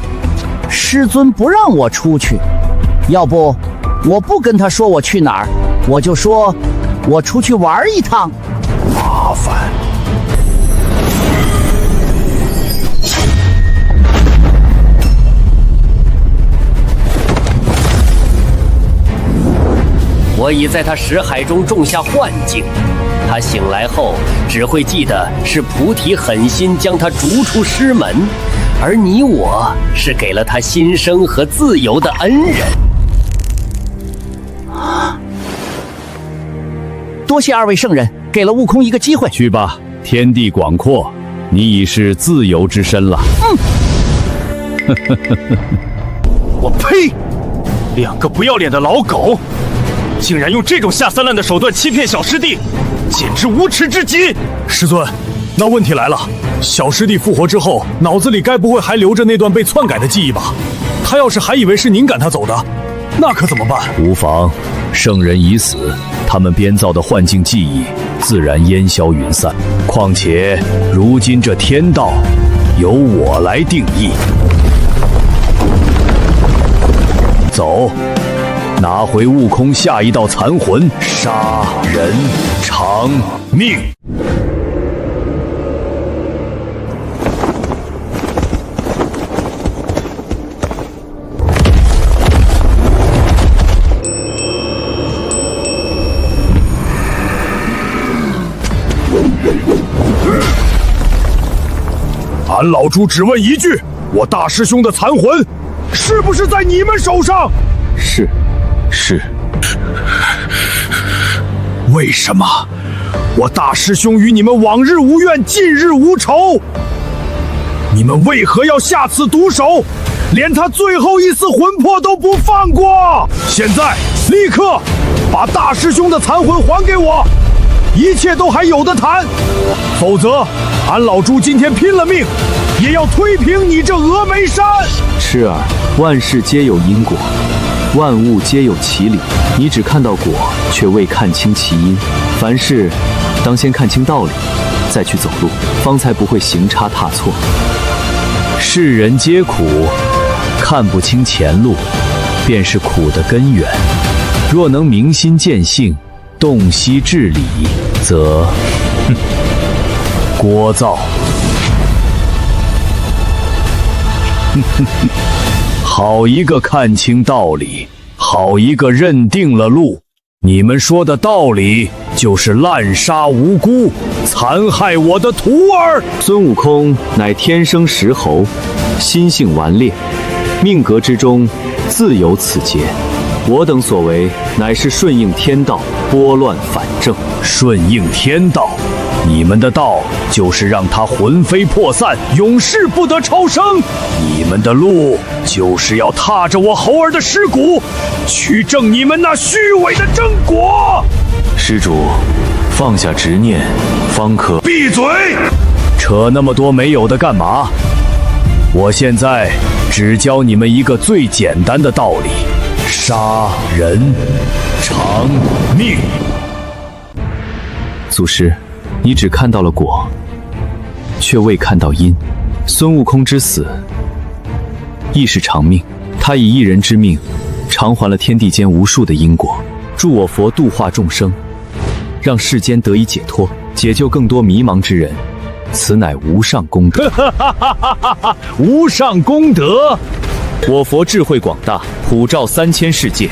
师尊不让我出去，要不我不跟他说我去哪儿，我就说我出去玩一趟。麻烦。我已在他识海中种下幻境，他醒来后只会记得是菩提狠心将他逐出师门，而你我是给了他新生和自由的恩人。多谢2位圣人，给了悟空一个机会。去吧，天地广阔，你已是自由之身了。我呸！2个不要脸的老狗！竟然用这种下三滥的手段欺骗小师弟，简直无耻至极！师尊，那问题来了，小师弟复活之后，脑子里该不会还留着那段被篡改的记忆吧？他要是还以为是您赶他走的，那可怎么办？无妨，圣人已死，他们编造的幻境记忆自然烟消云散。况且如今这天道由我来定义。走，拿回悟空下一道残魂，杀人偿命。俺老猪只问一句：我大师兄的残魂是不是在你们手上？是。为什么我大师兄与你们往日无怨，近日无仇？你们为何要下此毒手，连他最后一丝魂魄都不放过？现在立刻把大师兄的残魂还给我，一切都还有得谈，否则俺老猪今天拼了命也要推平你这峨眉山。痴儿，万事皆有因果，万物皆有其理，你只看到果，却未看清其因。凡事当先看清道理，再去走路，方才不会行差踏错。世人皆苦，看不清前路，便是苦的根源。若能明心见性，洞悉至理，则聒噪。好一个看清道理，好一个认定了路。你们说的道理就是滥杀无辜，残害我的徒儿。孙悟空乃天生石猴，心性顽劣，命格之中自有此劫。我等所为，乃是顺应天道，拨乱反正。顺应天道，你们的道就是让他魂飞魄散，永世不得超生。你们的路就是要踏着我猴儿的尸骨，去证你们那虚伪的正果。施主，放下执念，方可。闭嘴！扯那么多没有的干嘛？我现在只教你们一个最简单的道理：杀人偿命。祖师，你只看到了果，却未看到因。孙悟空之死，亦是偿命。他以一人之命，偿还了天地间无数的因果，助我佛度化众生，让世间得以解脱，解救更多迷茫之人。此乃无上功德。无上功德！我佛智慧广大，普照3000世界，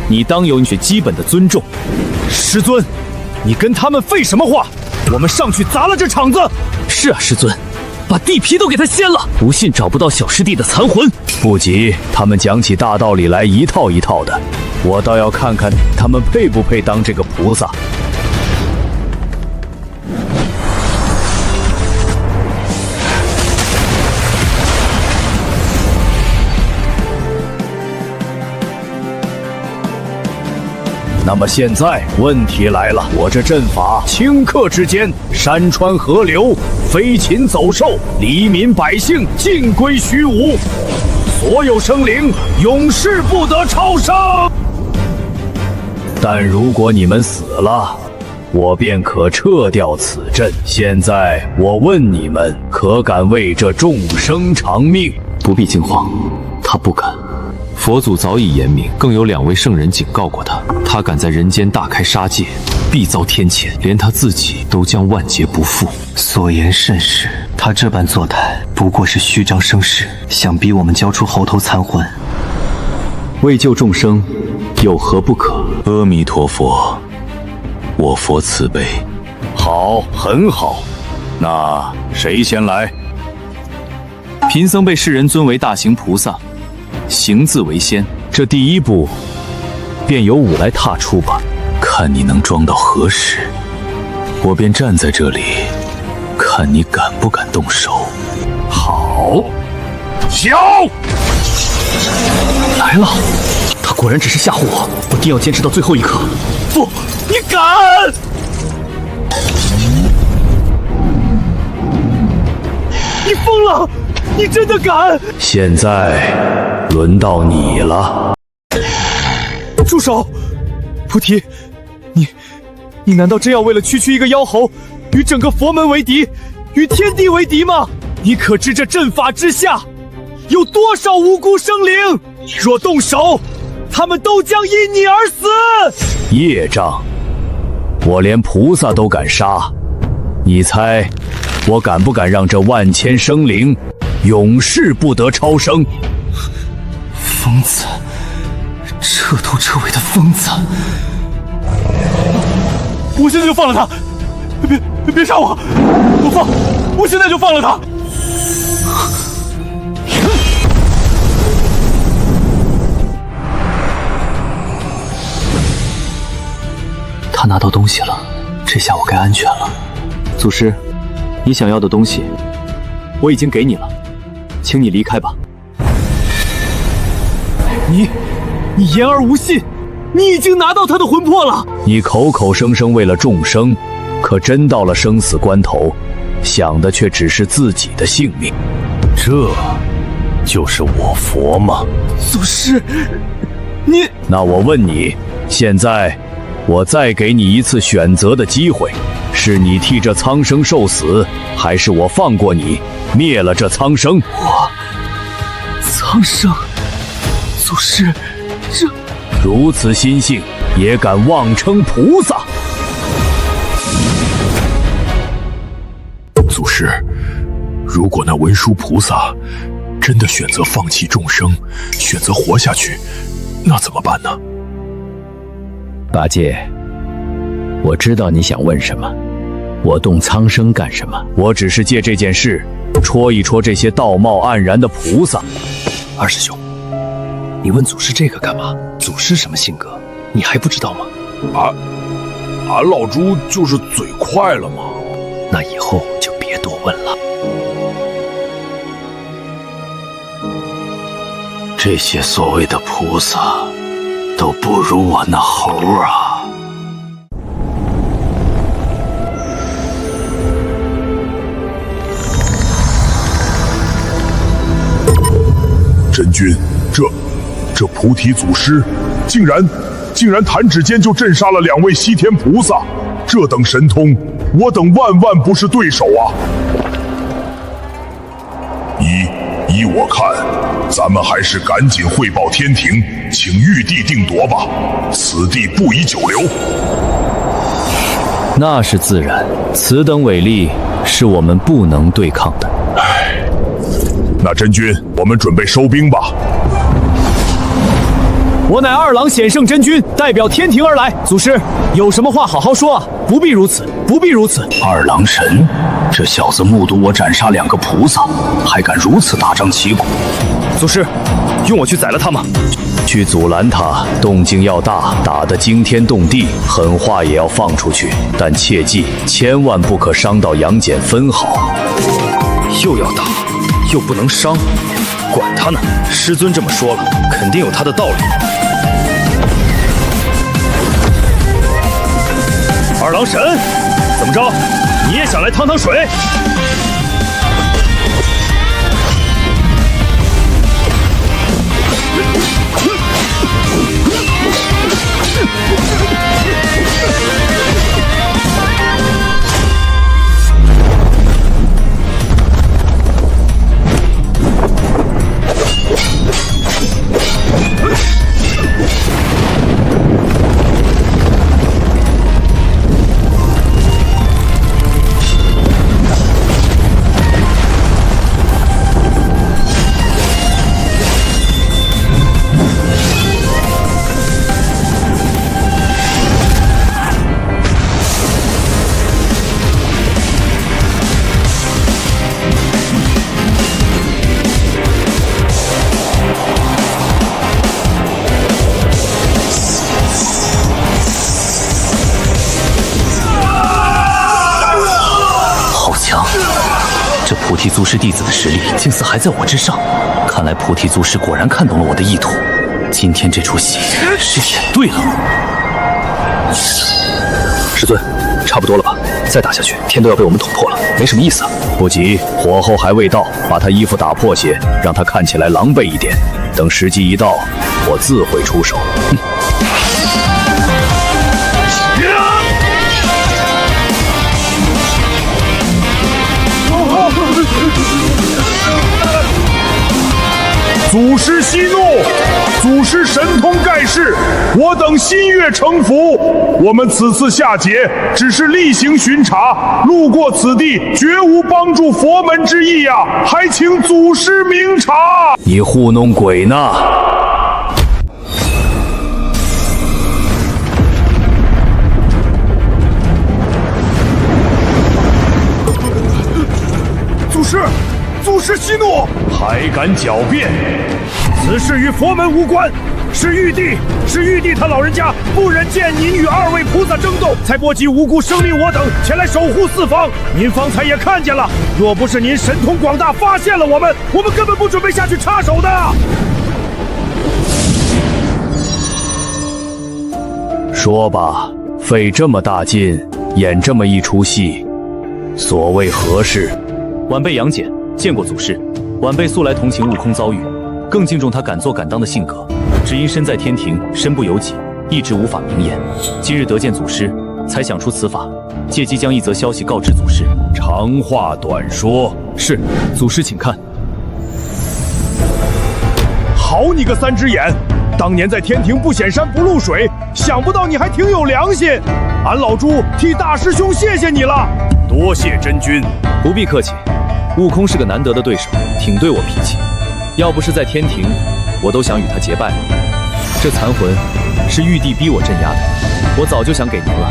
你当有最基本的尊重。师尊，你跟他们废什么话？我们上去砸了这场子。是啊，师尊，把地皮都给他掀了。不信找不到小师弟的残魂。不急，他们讲起大道理来一套一套的，我倒要看看他们配不配当这个菩萨。那么现在问题来了，我这阵法顷刻之间，山川河流、飞禽走兽、黎民百姓尽归虚无，所有生灵永世不得超生。但如果你们死了，我便可撤掉此阵。现在我问你们，可敢为这众生偿命？不必惊慌，他不敢。佛祖早已言明，更有2位圣人警告过他，他敢在人间大开杀戒，必遭天谴，连他自己都将万劫不复。所言甚是，他这般作态，不过是虚张声势，想逼我们交出猴头残魂。为救众生，有何不可？阿弥陀佛，我佛慈悲。好，很好。那谁先来？贫僧被世人尊为大行菩萨，行字为先，这第一步便由我来踏出吧，看你能装到何时。我便站在这里，看你敢不敢动手。好，小来了，他果然只是吓唬我，我定要坚持到最后一刻。不，你敢！你疯了！你真的敢？现在轮到你了。住手！菩提，你难道真要为了区区一个妖猴，与整个佛门为敌，与天地为敌吗？你可知这阵法之下，有多少无辜生灵？若动手，他们都将因你而死。业障，我连菩萨都敢杀，你猜我敢不敢让这万千生灵永世不得超生？疯子，彻头彻尾的疯子！我现在就放了他！别杀我！我现在就放了他！他拿到东西了，这下我该安全了。祖师，你想要的东西我已经给你了，请你离开吧。你言而无信，你已经拿到他的魂魄了。你口口声声为了众生，可真到了生死关头，想的却只是自己的性命。这就是我佛吗？祖师，你……那我问你，现在我再给你一次选择的机会，是你替这苍生受死，还是我放过你，灭了这苍生？苍生，祖师，这如此心性，也敢妄称菩萨？祖师，如果那文殊菩萨真的选择放弃众生，选择活下去，那怎么办呢？八戒，我知道你想问什么，我动苍生干什么？我只是借这件事戳一戳这些道貌岸然的菩萨。二师兄，你问祖师这个干嘛？祖师什么性格，你还不知道吗？俺老猪就是嘴快了嘛。那以后就别多问了。这些所谓的菩萨，都不如我那猴啊！真君，这菩提祖师竟然弹指间就镇杀了2位西天菩萨，这等神通，我等万不是对手啊！依我看，咱们还是赶紧汇报天庭，请玉帝定夺吧，此地不宜久留。那是自然，此等伟力是我们不能对抗的。那真君，我们准备收兵吧。我乃二郎显圣真君，代表天庭而来。祖师，有什么话好好说啊，不必如此，不必如此。二郎神，这小子目睹我斩杀2个菩萨，还敢如此大张旗鼓。祖师，用我去宰了他吗？去阻拦他，动静要大，打得惊天动地，狠话也要放出去，但切记，千万不可伤到杨戬分毫。又要打，又不能伤，管他呢！师尊这么说了，肯定有他的道理。二郎神，怎么着？你也想来趟趟水？这菩提祖师弟子的实力竟似还在我之上，看来菩提祖师果然看懂了我的意图。今天这出戏是演对了。师尊，差不多了吧？再打下去，天都要被我们捅破了，没什么意思啊。不急，火候还未到，把他衣服打破些，让他看起来狼狈一点。等时机一到，我自会出手。祖师息怒，祖师神通盖世，我等心悦诚服。我们此次下劫只是例行巡查，路过此地，绝无帮助佛门之意呀，还请祖师明察。你糊弄鬼呢？祖师息怒，还敢狡辩！此事与佛门无关，是玉帝他老人家不忍见您与2位菩萨争斗，才波及无辜生命我等前来守护四方。您方才也看见了，若不是您神通广大发现了我们根本不准备下去插手的。说吧，费这么大劲演这么一出戏，所谓何事？晚辈杨戬见过祖师，晚辈素来同情悟空遭遇，更敬重他敢作敢当的性格。只因身在天庭，身不由己，一直无法明言。今日得见祖师，才想出此法，借机将一则消息告知祖师。长话短说。是，祖师请看。好你个3只眼！当年在天庭不显山不露水，想不到你还挺有良心。俺老猪替大师兄谢谢你了。多谢真君。不必客气。悟空是个难得的对手，挺对我脾气。要不是在天庭，我都想与他结拜了。这残魂是玉帝逼我镇压的，我早就想给您了，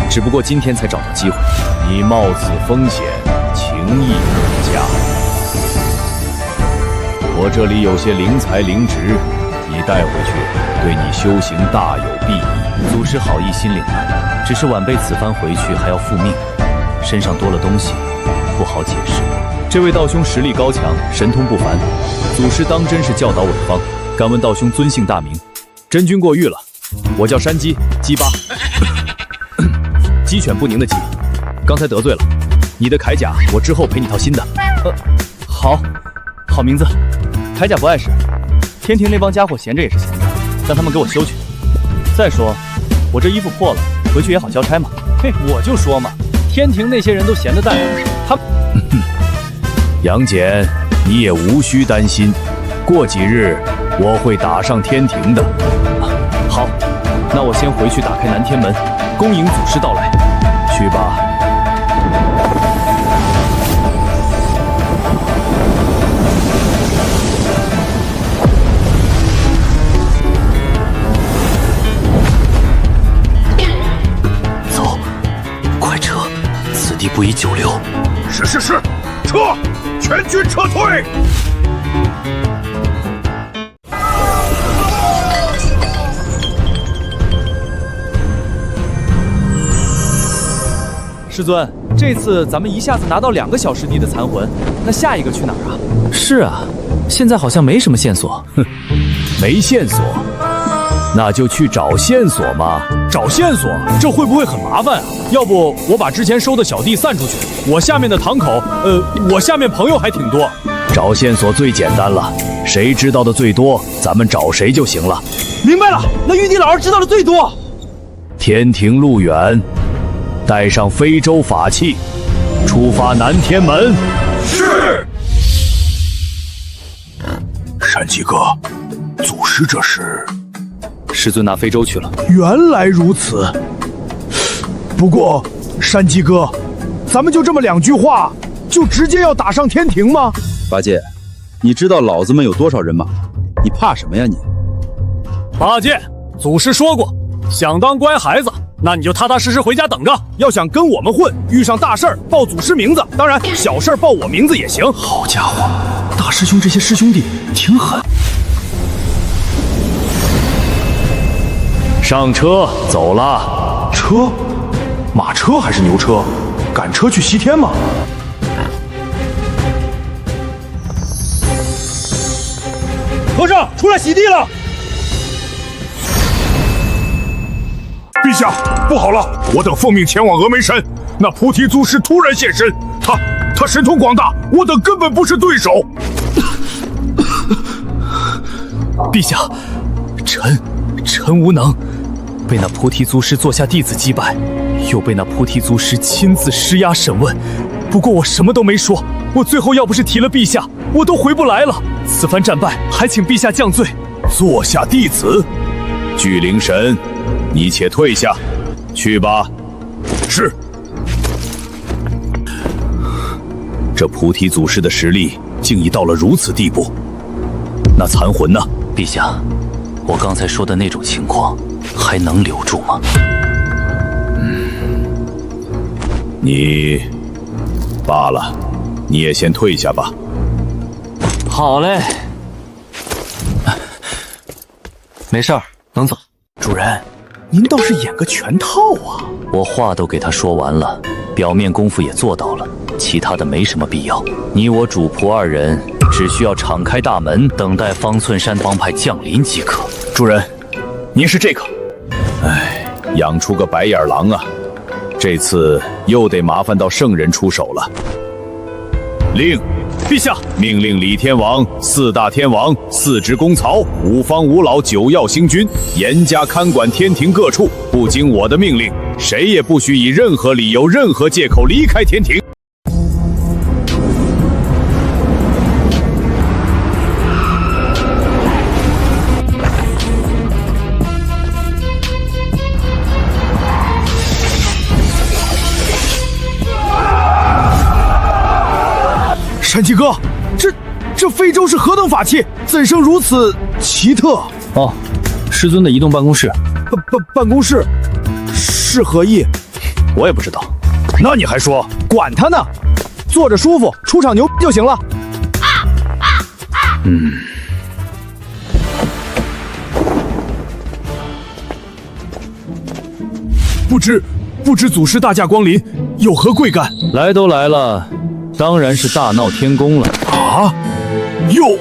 只不过今天才找到机会。你冒此风险，情义可嘉。我这里有些灵材灵植，你带回去，对你修行大有裨益。祖师好意心领了，只是晚辈此番回去还要复命，身上多了东西，不好解释。这位道兄实力高强，神通不凡，祖师当真是教导有方。敢问道兄尊姓大名？真君过誉了，我叫山鸡，鸡巴，鸡犬不宁的鸡。刚才得罪了你的铠甲，我之后赔你套新的。好名字。铠甲不碍事，天庭那帮家伙闲着也是闲着，让他们给我修去。再说，我这衣服破了，回去也好交差嘛。嘿，我就说嘛，天庭那些人都闲得蛋，他们。杨戬，你也无需担心，过几日我会打上天庭的。好，那我先回去打开南天门，恭迎祖师到来。去吧。走，快撤，此地不宜久留。是，撤！全军撤退！师尊，这次咱们一下子拿到2个小师弟的残魂，那下一个去哪儿啊？是啊，现在好像没什么线索。没线索，那就去找线索嘛。找线索，这会不会很麻烦啊？要不我把之前收的小弟散出去，我下面的堂口，我下面朋友还挺多。找线索最简单了，谁知道的最多，咱们找谁就行了。明白了，那玉帝老儿知道的最多。天庭路远，带上非洲法器，出发南天门。是。山鸡哥，祖师这是？师尊拿非洲去了。原来如此。不过，山鸡哥，咱们就这么2句话，就直接要打上天庭吗？八戒，你知道老子们有多少人马？你怕什么呀你？八戒，祖师说过，想当乖孩子，那你就踏踏实实回家等着。要想跟我们混，遇上大事儿报祖师名字，当然小事儿报我名字也行。好家伙，大师兄这些师兄弟挺狠。上车，走了。车？马车还是牛车？赶车去西天吗？和尚，出来洗地了！陛下，不好了！我等奉命前往峨眉山，那菩提祖师突然现身，他神通广大，我等根本不是对手。陛下，臣无能，被那菩提祖师座下弟子击败，又被那菩提祖师亲自施压审问。不过我什么都没说，我最后要不是提了陛下，我都回不来了。此番战败，还请陛下降罪。座下弟子，巨灵神，你且退下，去吧。是。这菩提祖师的实力竟已到了如此地步，那残魂呢？陛下，我刚才说的那种情况，还能留住吗？你罢了，你也先退下吧。好嘞，没事儿，能走。主人，您倒是演个全套啊！我话都给他说完了，表面功夫也做到了，其他的没什么必要。你我主仆2人只需要敞开大门，等待方寸山帮派降临即可。主人，您是这个？哎，养出个白眼狼啊！这次又得麻烦到圣人出手了。令，陛下，命令李天王、4大天王、4职公曹、5方5老、9曜星君严加看管天庭各处，不经我的命令，谁也不许以任何理由、任何借口离开天庭。山鸡哥，这非洲是何等法器，怎生如此奇特？哦，师尊的移动办公室。办公室是何意？我也不知道。那你还说？管他呢，坐着舒服，出场牛就行了。不知祖师大驾光临，有何贵干？来都来了，当然是大闹天宫了。啊！又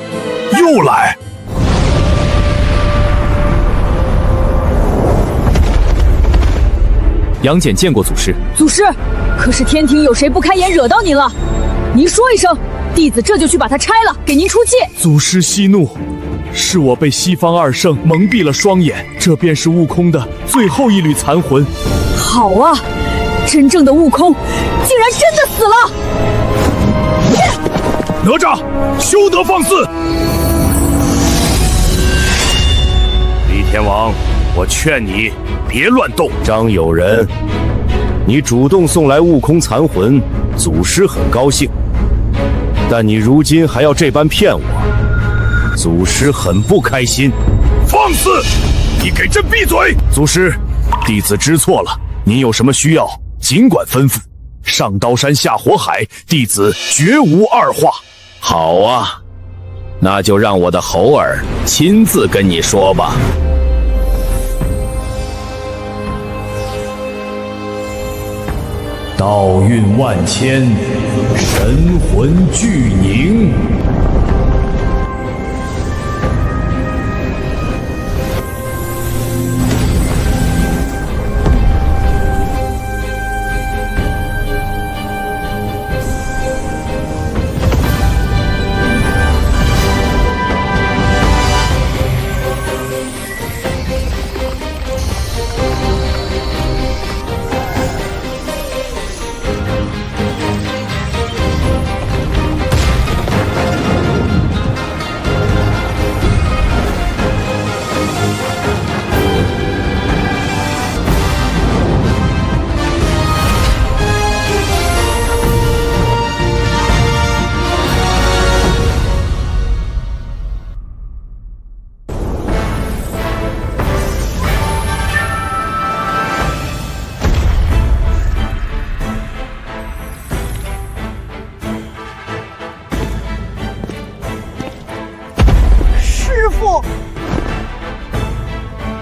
来！杨戬见过祖师。祖师，可是天庭有谁不开眼惹到您了？您说一声，弟子这就去把它拆了，给您出气。祖师息怒，是我被西方二圣蒙蔽了双眼，这便是悟空的最后一缕残魂。好啊，真正的悟空竟然真的死了！哪吒，休得放肆！李天王，我劝你别乱动。张友仁，你主动送来悟空残魂，祖师很高兴，但你如今还要这般骗我，祖师很不开心。放肆！你给朕闭嘴！祖师，弟子知错了，您有什么需要尽管吩咐，上刀山下火海，弟子绝无二话。好啊，那就让我的猴儿亲自跟你说吧。道运万千，神魂俱凝。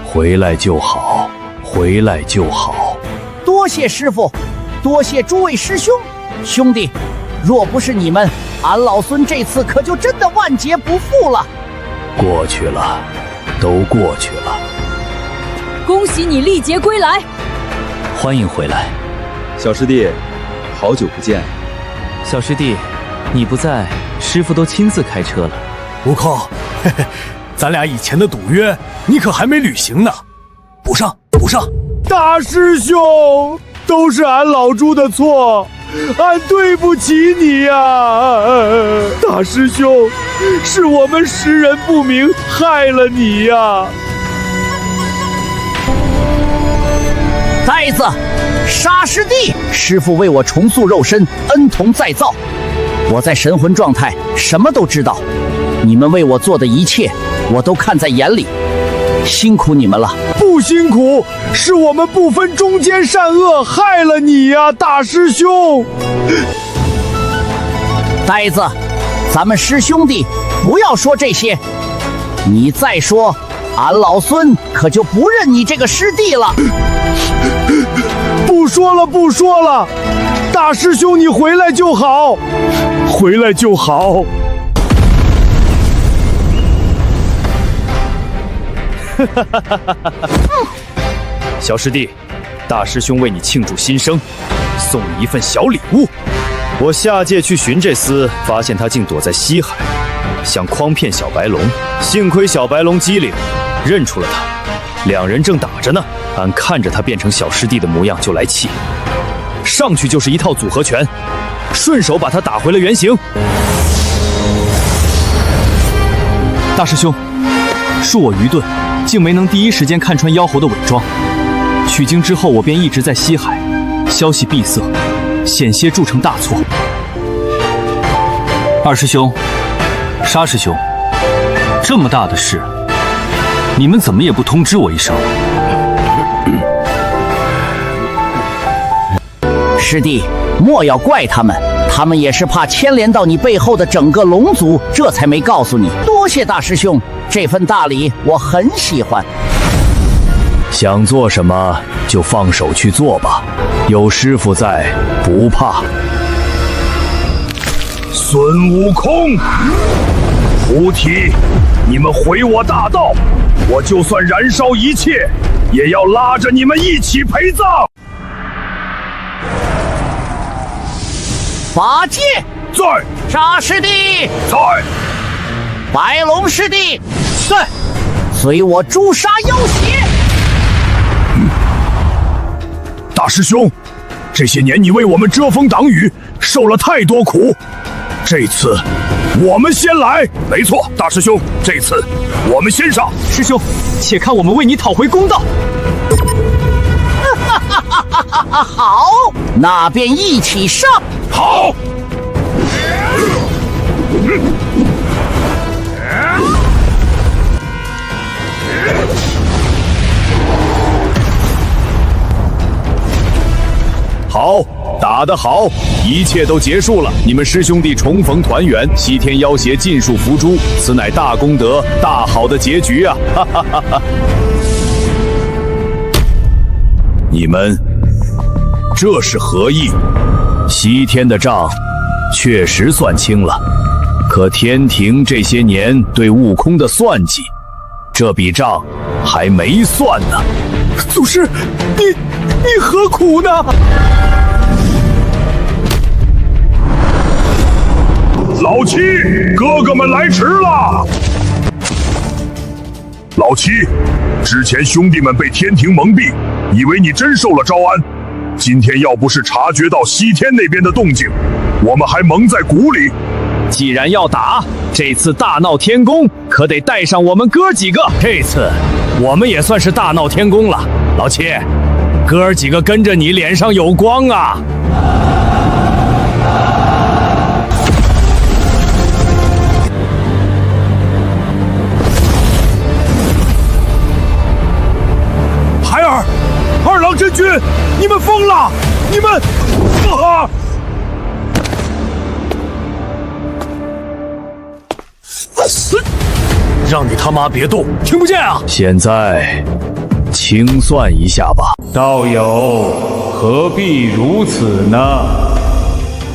回来就好，回来就好。多谢师父，多谢诸位师兄。兄弟，若不是你们，俺老孙这次可就真的万劫不复了。过去了，都过去了。恭喜你历劫归来，欢迎回来，小师弟，好久不见。小师弟，你不在，师傅都亲自开车了。悟空，嘿嘿，咱俩以前的赌约，你可还没履行呢，补上，补上！大师兄，都是俺老猪的错，俺对不起你呀！大师兄，是我们识人不明，害了你呀！呆子，沙师弟，师父为我重塑肉身，恩同再造。我在神魂状态，什么都知道。你们为我做的一切，我都看在眼里。辛苦你们了。不辛苦，是我们不分忠奸善恶，害了你呀，大师兄。呆子，咱们师兄弟不要说这些，你再说，俺老孙可就不认你这个师弟了。不说了，不说了，大师兄你回来就好，回来就好。小师弟，大师兄为你庆祝新生，送你一份小礼物。我下界去寻这厮，发现他竟躲在西海，想诓骗小白龙。幸亏小白龙机灵，认出了他。两人正打着呢，俺看着他变成小师弟的模样就来气，上去就是一套组合拳，顺手把他打回了原形。大师兄，恕我愚钝，竟没能第一时间看穿妖猴的伪装。取经之后，我便一直在西海，消息闭塞，险些铸成大错。二师兄，沙师兄，这么大的事，你们怎么也不通知我一声？师弟，莫要怪他们，他们也是怕牵连到你背后的整个龙族，这才没告诉你。多谢大师兄，这份大礼我很喜欢。想做什么就放手去做吧，有师傅在，不怕。孙悟空，菩提，你们毁我大道，我就算燃烧一切，也要拉着你们一起陪葬。法界在，沙师弟在，白龙师弟在，随我诛杀妖邪。大师兄，这些年你为我们遮风挡雨，受了太多苦，这次我们先来。没错，大师兄，这次我们先上。师兄，且看我们为你讨回公道。好，那便一起上。好。好，打得好，一切都结束了，你们师兄弟重逢团圆，西天妖邪尽数伏诛，此乃大功德，大好的结局啊！哈哈哈哈！你们这是何意？西天的账确实算清了，可天庭这些年对悟空的算计，这笔账还没算呢。祖师，你何苦呢？老七，哥哥们来迟了。老七，之前兄弟们被天庭蒙蔽，以为你真受了招安。今天要不是察觉到西天那边的动静，我们还蒙在鼓里。既然要打，这次大闹天宫可得带上我们哥几个。这次我们也算是大闹天宫了。老七，哥几个跟着你脸上有光啊！孩儿，二郎真君，你们疯了！你们啊！让你他妈别动，听不见啊！现在清算一下吧。道友，何必如此呢？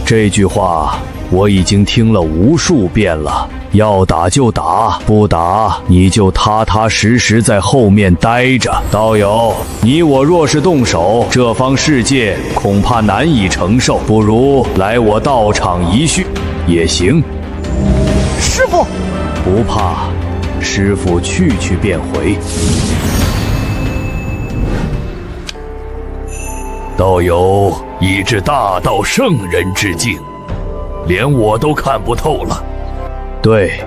这句话我已经听了无数遍了。要打就打，不打你就踏踏实实在后面待着。道友，你我若是动手，这方世界恐怕难以承受，不如来我道场一叙也行。师傅，不怕，师傅去便回。道友已至大道圣人之境，连我都看不透了。对，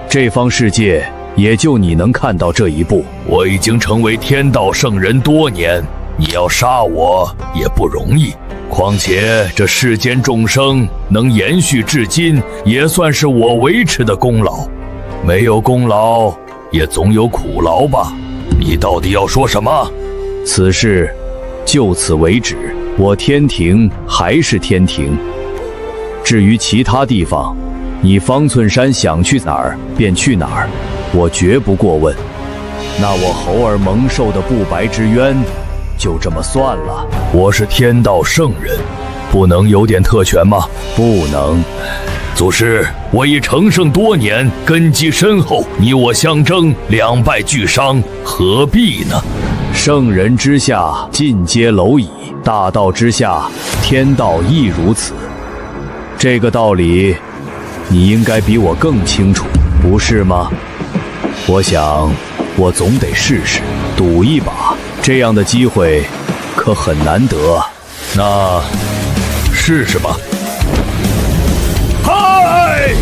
这方世界也就你能看到这一步。我已经成为天道圣人多年，你要杀我也不容易。况且这世间众生能延续至今，也算是我维持的功劳。没有功劳，也总有苦劳吧？你到底要说什么？此事就此为止。我天庭还是天庭，至于其他地方，你方寸山想去哪儿便去哪儿，我绝不过问。那我猴儿蒙受的不白之冤，就这么算了。我是天道圣人，不能有点特权吗？不能。祖师，我已成圣多年，根基深厚，你我相争，两败俱伤，何必呢？圣人之下，尽皆蝼蚁；大道之下，天道亦如此。这个道理你应该比我更清楚，不是吗？我想我总得试试，赌一把，这样的机会可很难得。那试试吧。嗨！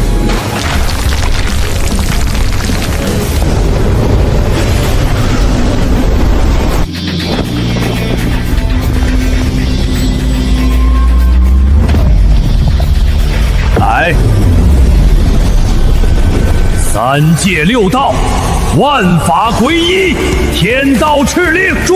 来！三界六道，万法归一，天道敕令，诛！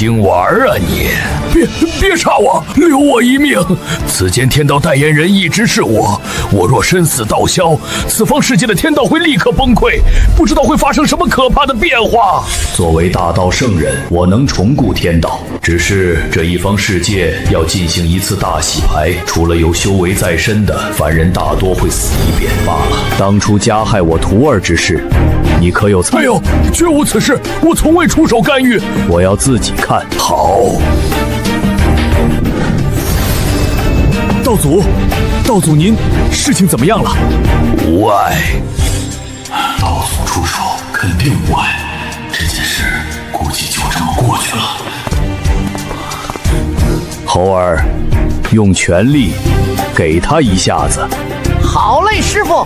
心玩啊你！别杀我，留我一命！此间天道代言人一直是我，我若身死道消，此方世界的天道会立刻崩溃，不知道会发生什么可怕的变化。作为大道圣人，我能重固天道，只是这一方世界要进行一次大洗牌，除了有修为在身的凡人，大多会死一遍罢了。当初加害我徒儿之事，你可有参与？没有，绝无此事，我从未出手干预。我要自己看。好。道祖您事情怎么样了？无碍。道祖出手肯定无碍，这件事估计就这么过去了。猴儿，用全力给他一下子。好嘞，师傅。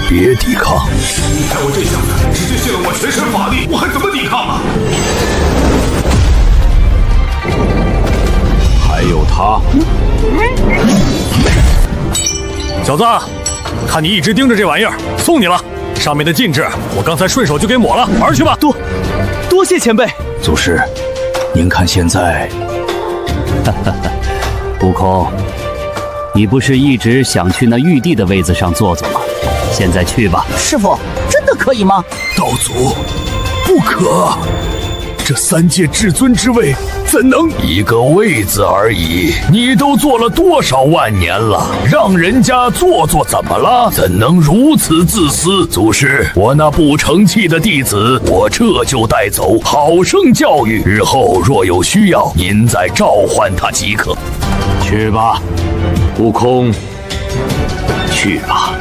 别抵抗！你看我这小子，直接泄了我全身法力，我还怎么抵抗啊？还有他，小子，看你一直盯着这玩意儿，送你了。上面的禁制，我刚才顺手就给抹了，玩去吧。多谢前辈。祖师，您看现在，悟空，你不是一直想去那玉帝的位子上坐坐吗？现在去吧。师傅，真的可以吗？道祖，不可！这三界至尊之位，怎能一个位子而已？你都做了多少万年了，让人家坐坐怎么了？怎能如此自私？祖师，我那不成器的弟子，我这就带走，好生教育。日后若有需要，您再召唤他即可。去吧，悟空，去吧。